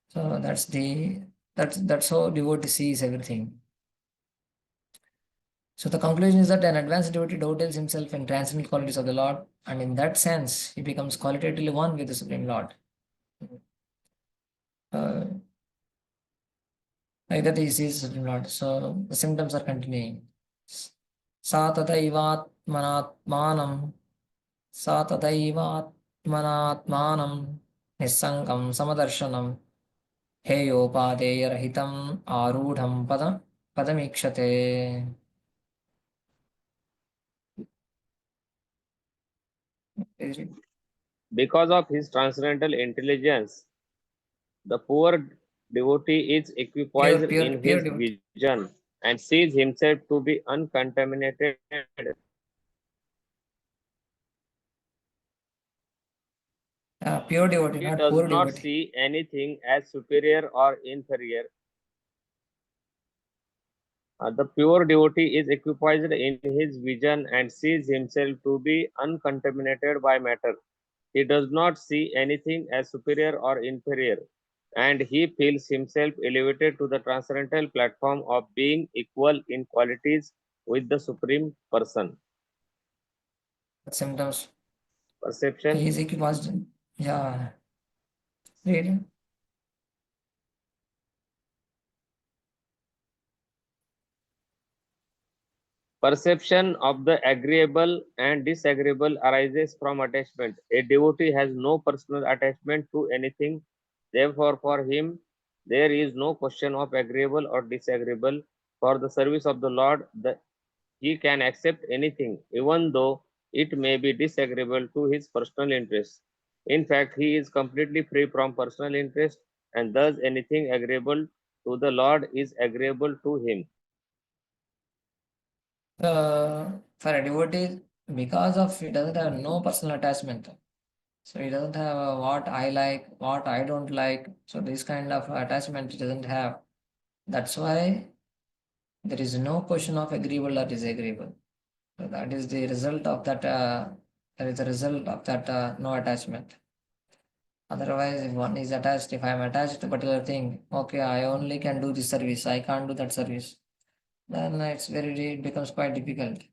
So that's how devotee sees everything. So the conclusion is that an advanced devotee dovetails himself in transcendental qualities of the Lord, and in that sense, he becomes qualitatively one with the Supreme Lord. Like that he sees the Supreme Lord. So the symptoms are continuing. Sa tataivatmanatmanam Sa tataivatmanatmanam Nissangam samadarshanam Heyopādeyarahitam ārūಢam padamikshate. Because of his transcendental intelligence, the poor devotee is equipoised in Pure his devotee. vision and sees himself to be uncontaminated. Pure devotee, He not does poor not devotee. see anything as superior or inferior. The pure devotee is equipoised in his vision and sees himself to be uncontaminated by matter. He does not see anything as superior or inferior, and he feels himself elevated to the transcendental platform of being equal in qualities with the Supreme Person. Symptoms. Perception. He is equiposed. Yeah. Read. Perception of the agreeable and disagreeable arises from attachment. A devotee has no personal attachment to anything. Therefore, for him, there is no question of agreeable or disagreeable. For the service of the Lord, he can accept anything, even though it may be disagreeable to his personal interests. In fact, he is completely free from personal interest, and thus anything agreeable to the Lord is agreeable to him. For a devotee, because of he doesn't have no personal attachment. So he doesn't have what I like, what I don't like. So this kind of attachment he doesn't have. That's why there is no question of agreeable or disagreeable. So that is the result of that. That is the result of that no attachment. Otherwise, if one is attached, if I am attached to a particular thing, okay, I only can do this service, I can't do that service, then it becomes quite difficult.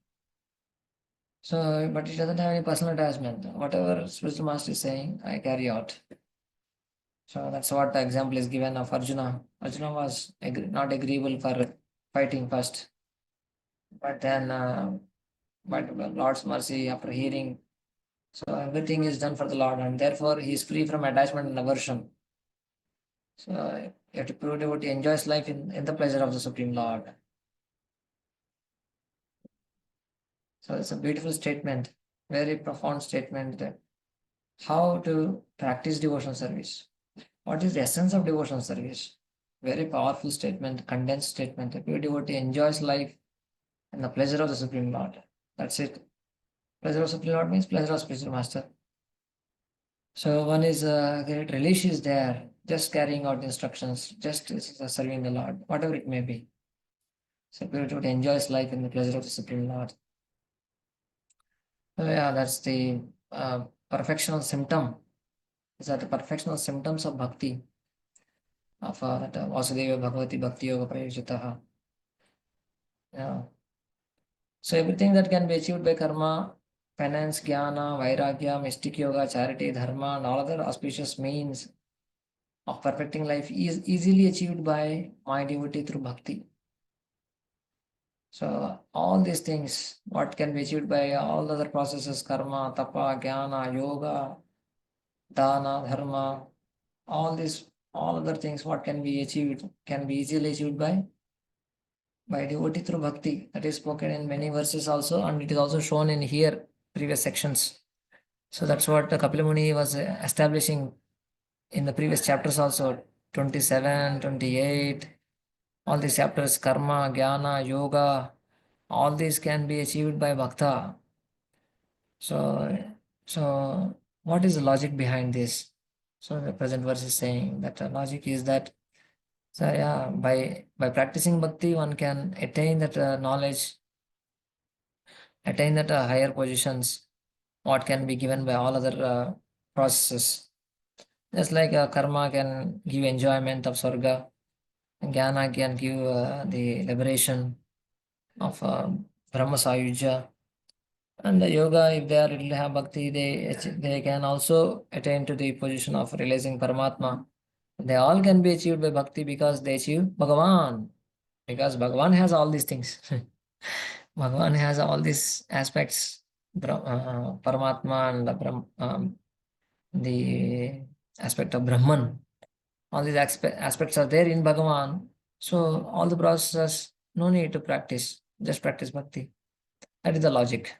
So, but it doesn't have any personal attachment. Whatever spiritual master is saying, I carry out. So that's what the example is given of Arjuna. Arjuna was not agreeable for fighting first, but then but the Lord's mercy after hearing. So everything is done for the Lord, and therefore he is free from attachment and aversion. So you have to prove devotee enjoys life in the pleasure of the Supreme Lord. So it's a beautiful statement, very profound statement that how to practice devotional service. What is the essence of devotional service? Very powerful statement, condensed statement. A pure devotee enjoys life and the pleasure of the Supreme Lord. That's it. Pleasure of Supreme Lord means pleasure of spiritual master. So one is great relish is there, just carrying out instructions, just serving the Lord, whatever it may be. So pure devotee enjoys life in the pleasure of the Supreme Lord. So yeah, that's the perfectional symptom. These are the perfectional symptoms of bhakti, of that Vasudeva Bhagavati Bhakti Yoga Prayojitaha. Yeah. So everything that can be achieved by karma, penance, jnana, vairagya, mystic yoga, charity, dharma, and all other auspicious means of perfecting life is easily achieved by my devotee through bhakti. So all these things, what can be achieved by all the other processes, karma, tapa, jnana, yoga, dana, dharma, all these, all other things, what can be achieved, can be easily achieved by devotee through bhakti. That is spoken in many verses also, and it is also shown in here, previous sections. So that's what the Kapila Muni was establishing in the previous chapters also, 27, 28, all these chapters, karma, jnana, yoga, all these can be achieved by bhakta. So what is the logic behind this? So the present verse is saying that the logic is that, so yeah, by practicing bhakti, one can attain that knowledge, attain that higher positions, what can be given by all other processes. Just like karma can give enjoyment of Swarga, Jnana can give the liberation of Brahma Sayuja. And the yoga, if they are little have bhakti, they can also attain to the position of realizing Paramatma. They all can be achieved by bhakti because they achieve Bhagavan. Because Bhagavan has all these things. Bhagavan has all these aspects, Paramatma and the aspect of Brahman. All these aspects are there in Bhagavan. So all the processes, no need to practice, just practice bhakti. That is the logic.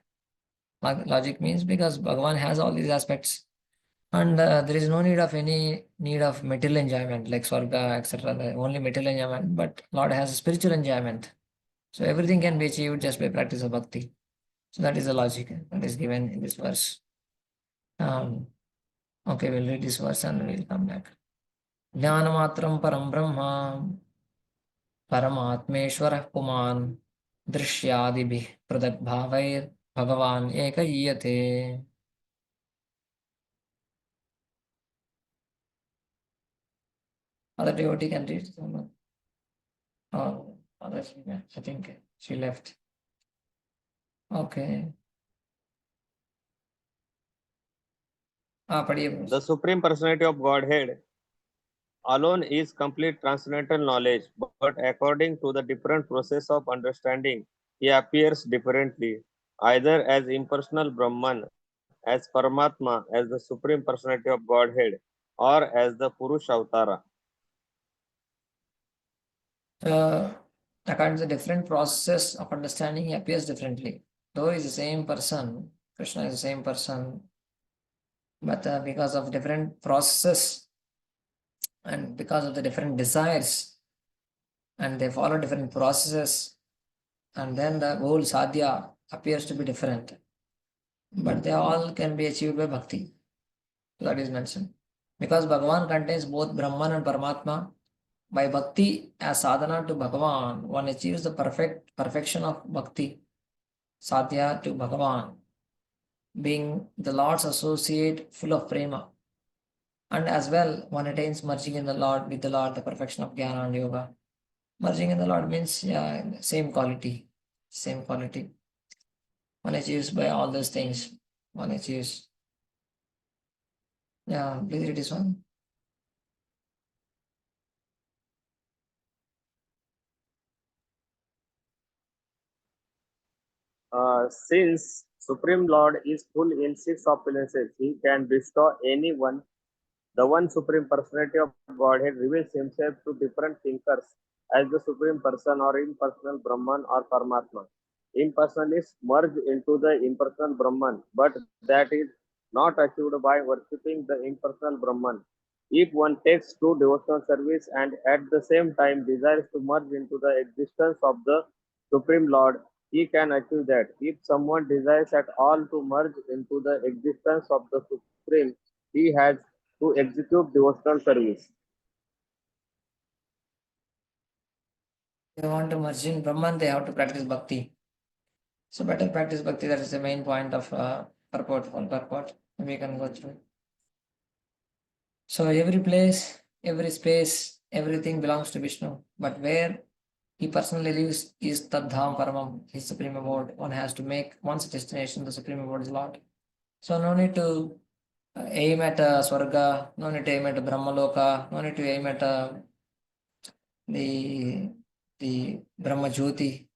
Logic means because Bhagavan has all these aspects, and there is no need of any need of material enjoyment like Swarga, etc. Only material enjoyment, but Lord has spiritual enjoyment. So everything can be achieved just by practice of bhakti. So that is the logic that is given in this verse. Okay, we'll read this verse and we'll come back. Jnanamatram param brahma परमात्मेश्वरः पुमान् दृश्यादिभिः पृथग्भावैर्भगवान् एक ईयते. Other devotee can read someone. Oh, others, I think she left. Okay. पढ़िए. The Supreme Personality of Godhead alone is complete transcendental knowledge, but according to the different process of understanding, he appears differently, either as impersonal Brahman, as Paramatma, as the Supreme Personality of Godhead, or as the Purush Avatara. According to the different process of understanding, he appears differently. Though he is the same person, Krishna is the same person, but because of different processes and because of the different desires, and they follow different processes, and then the whole sadhya appears to be different. But they all can be achieved by bhakti. That is mentioned. Because Bhagavan contains both Brahman and Paramatma, by bhakti as sadhana to Bhagavan, one achieves the perfection of bhakti, sadhya to Bhagavan, being the Lord's associate full of prema. And as well, one attains merging in the Lord with the Lord, the perfection of jnana and yoga. Merging in the Lord means same quality, same quality. One achieves by all those things. One achieves. Yeah, please read this one. Since Supreme Lord is full in six opulences, he can bestow anyone. The one Supreme Personality of Godhead reveals himself to different thinkers as the Supreme Person or impersonal Brahman or Paramatma. Impersonalists merge into the impersonal Brahman, but that is not achieved by worshipping the impersonal Brahman. If one takes true devotional service and at the same time desires to merge into the existence of the Supreme Lord, he can achieve that. If someone desires at all to merge into the existence of the Supreme, he has to execute devotional service. They want to merge in Brahman, they have to practice bhakti. So better practice bhakti, that is the main point of purport, for purport. We can go through. So every place, every space, everything belongs to Vishnu. But where he personally lives is Tadham Paramam, his supreme abode. One has to make one's destination, the supreme abode is Lord. So no need to aim at Swarga, no need to aim at Brahmaloka, no need to aim at the Brahma Jyoti,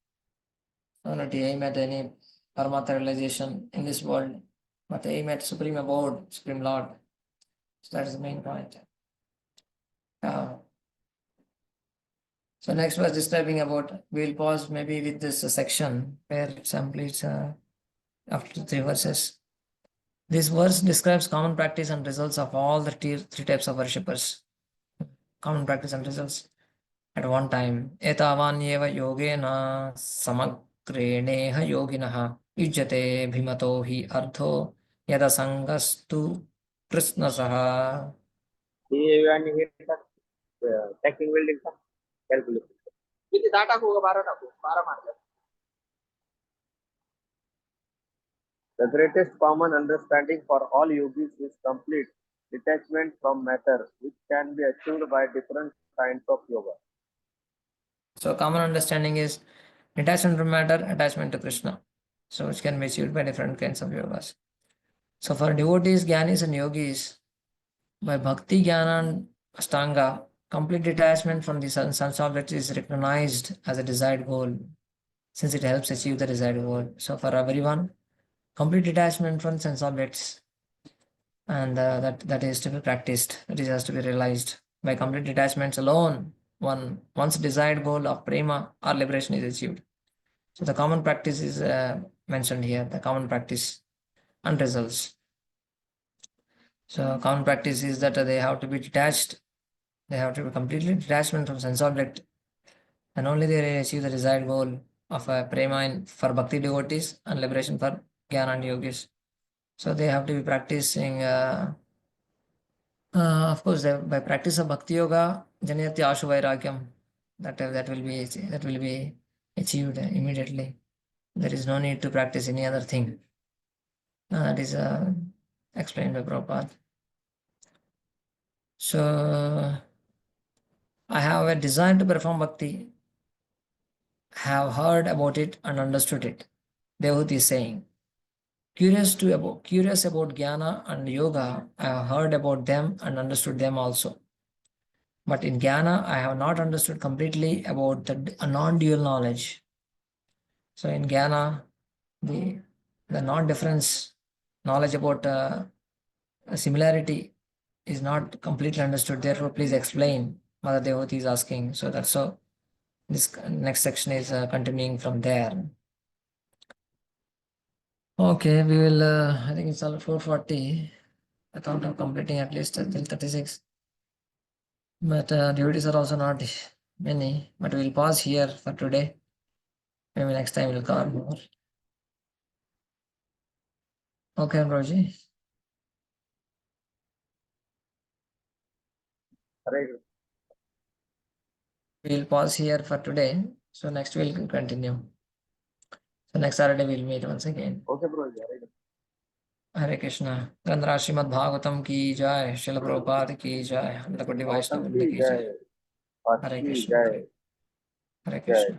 no need to aim at any Paramatma realization in this world, but aim at supreme abode, supreme Lord. So that is the main point. So next was describing about, we'll pause maybe with this section where it completes after 3 verses. This verse describes common practice and results of all the three types of worshippers. Common practice and results at one time. Etavanyeva yogena samagreneha yoginaha yujyate bhimato hi ardho yada sangastu krishnasaha. आणि हे taking वेल्डिंगचा calculation किती 10 टाकू का 12 टाकू 12 mark. The greatest common understanding for all yogis is complete detachment from matter, which can be achieved by different kinds of yoga. So common understanding is detachment from matter, attachment to Krishna. So which can be achieved by different kinds of yogas. So for devotees, jnanis and yogis, by bhakti, jnana and astanga, complete detachment from the sense object is recognized as a desired goal, since it helps achieve the desired goal. So for everyone, complete detachment from sense objects, and that is to be practiced. It has to be realized. By complete detachments alone, one's desired goal of prema or liberation is achieved. So the common practice is mentioned here. The common practice and results. So common practice is that they have to be detached. They have to be completely detachment from sense object, and only they achieve the desired goal of prema for bhakti devotees and liberation for jnana and yogis. So they have to be practicing. Of course, by practice of bhakti yoga, janayati ashu vairagyam, that will be achieved immediately. There is no need to practice any other thing. That is explained by Prabhupada. So I have a desire to perform bhakti, have heard about it and understood it. Devahuti is saying, curious about jnana and yoga, I have heard about them and understood them also. But in jnana, I have not understood completely about the non-dual knowledge. So in jnana, the non-difference knowledge about similarity is not completely understood. Therefore, please explain. Mother Devoti is asking. So that's so. This next section is continuing from there. Okay, we will. I think it's all 4:40. I thought of completing at least till 36. But devotees are also not many. But we'll pause here for today. Maybe next time we'll cover more. Okay, Roji. We'll pause here for today. So next we'll continue. So next Saturday we'll meet once again. Okay, bro. हरे कृष्णा. ग्रंथराज श्रीमद् भागवतम की जय. श्रील प्रभुपाद की जय. हम लोग device की जय. हरे कृष्ण. हरे कृष्ण.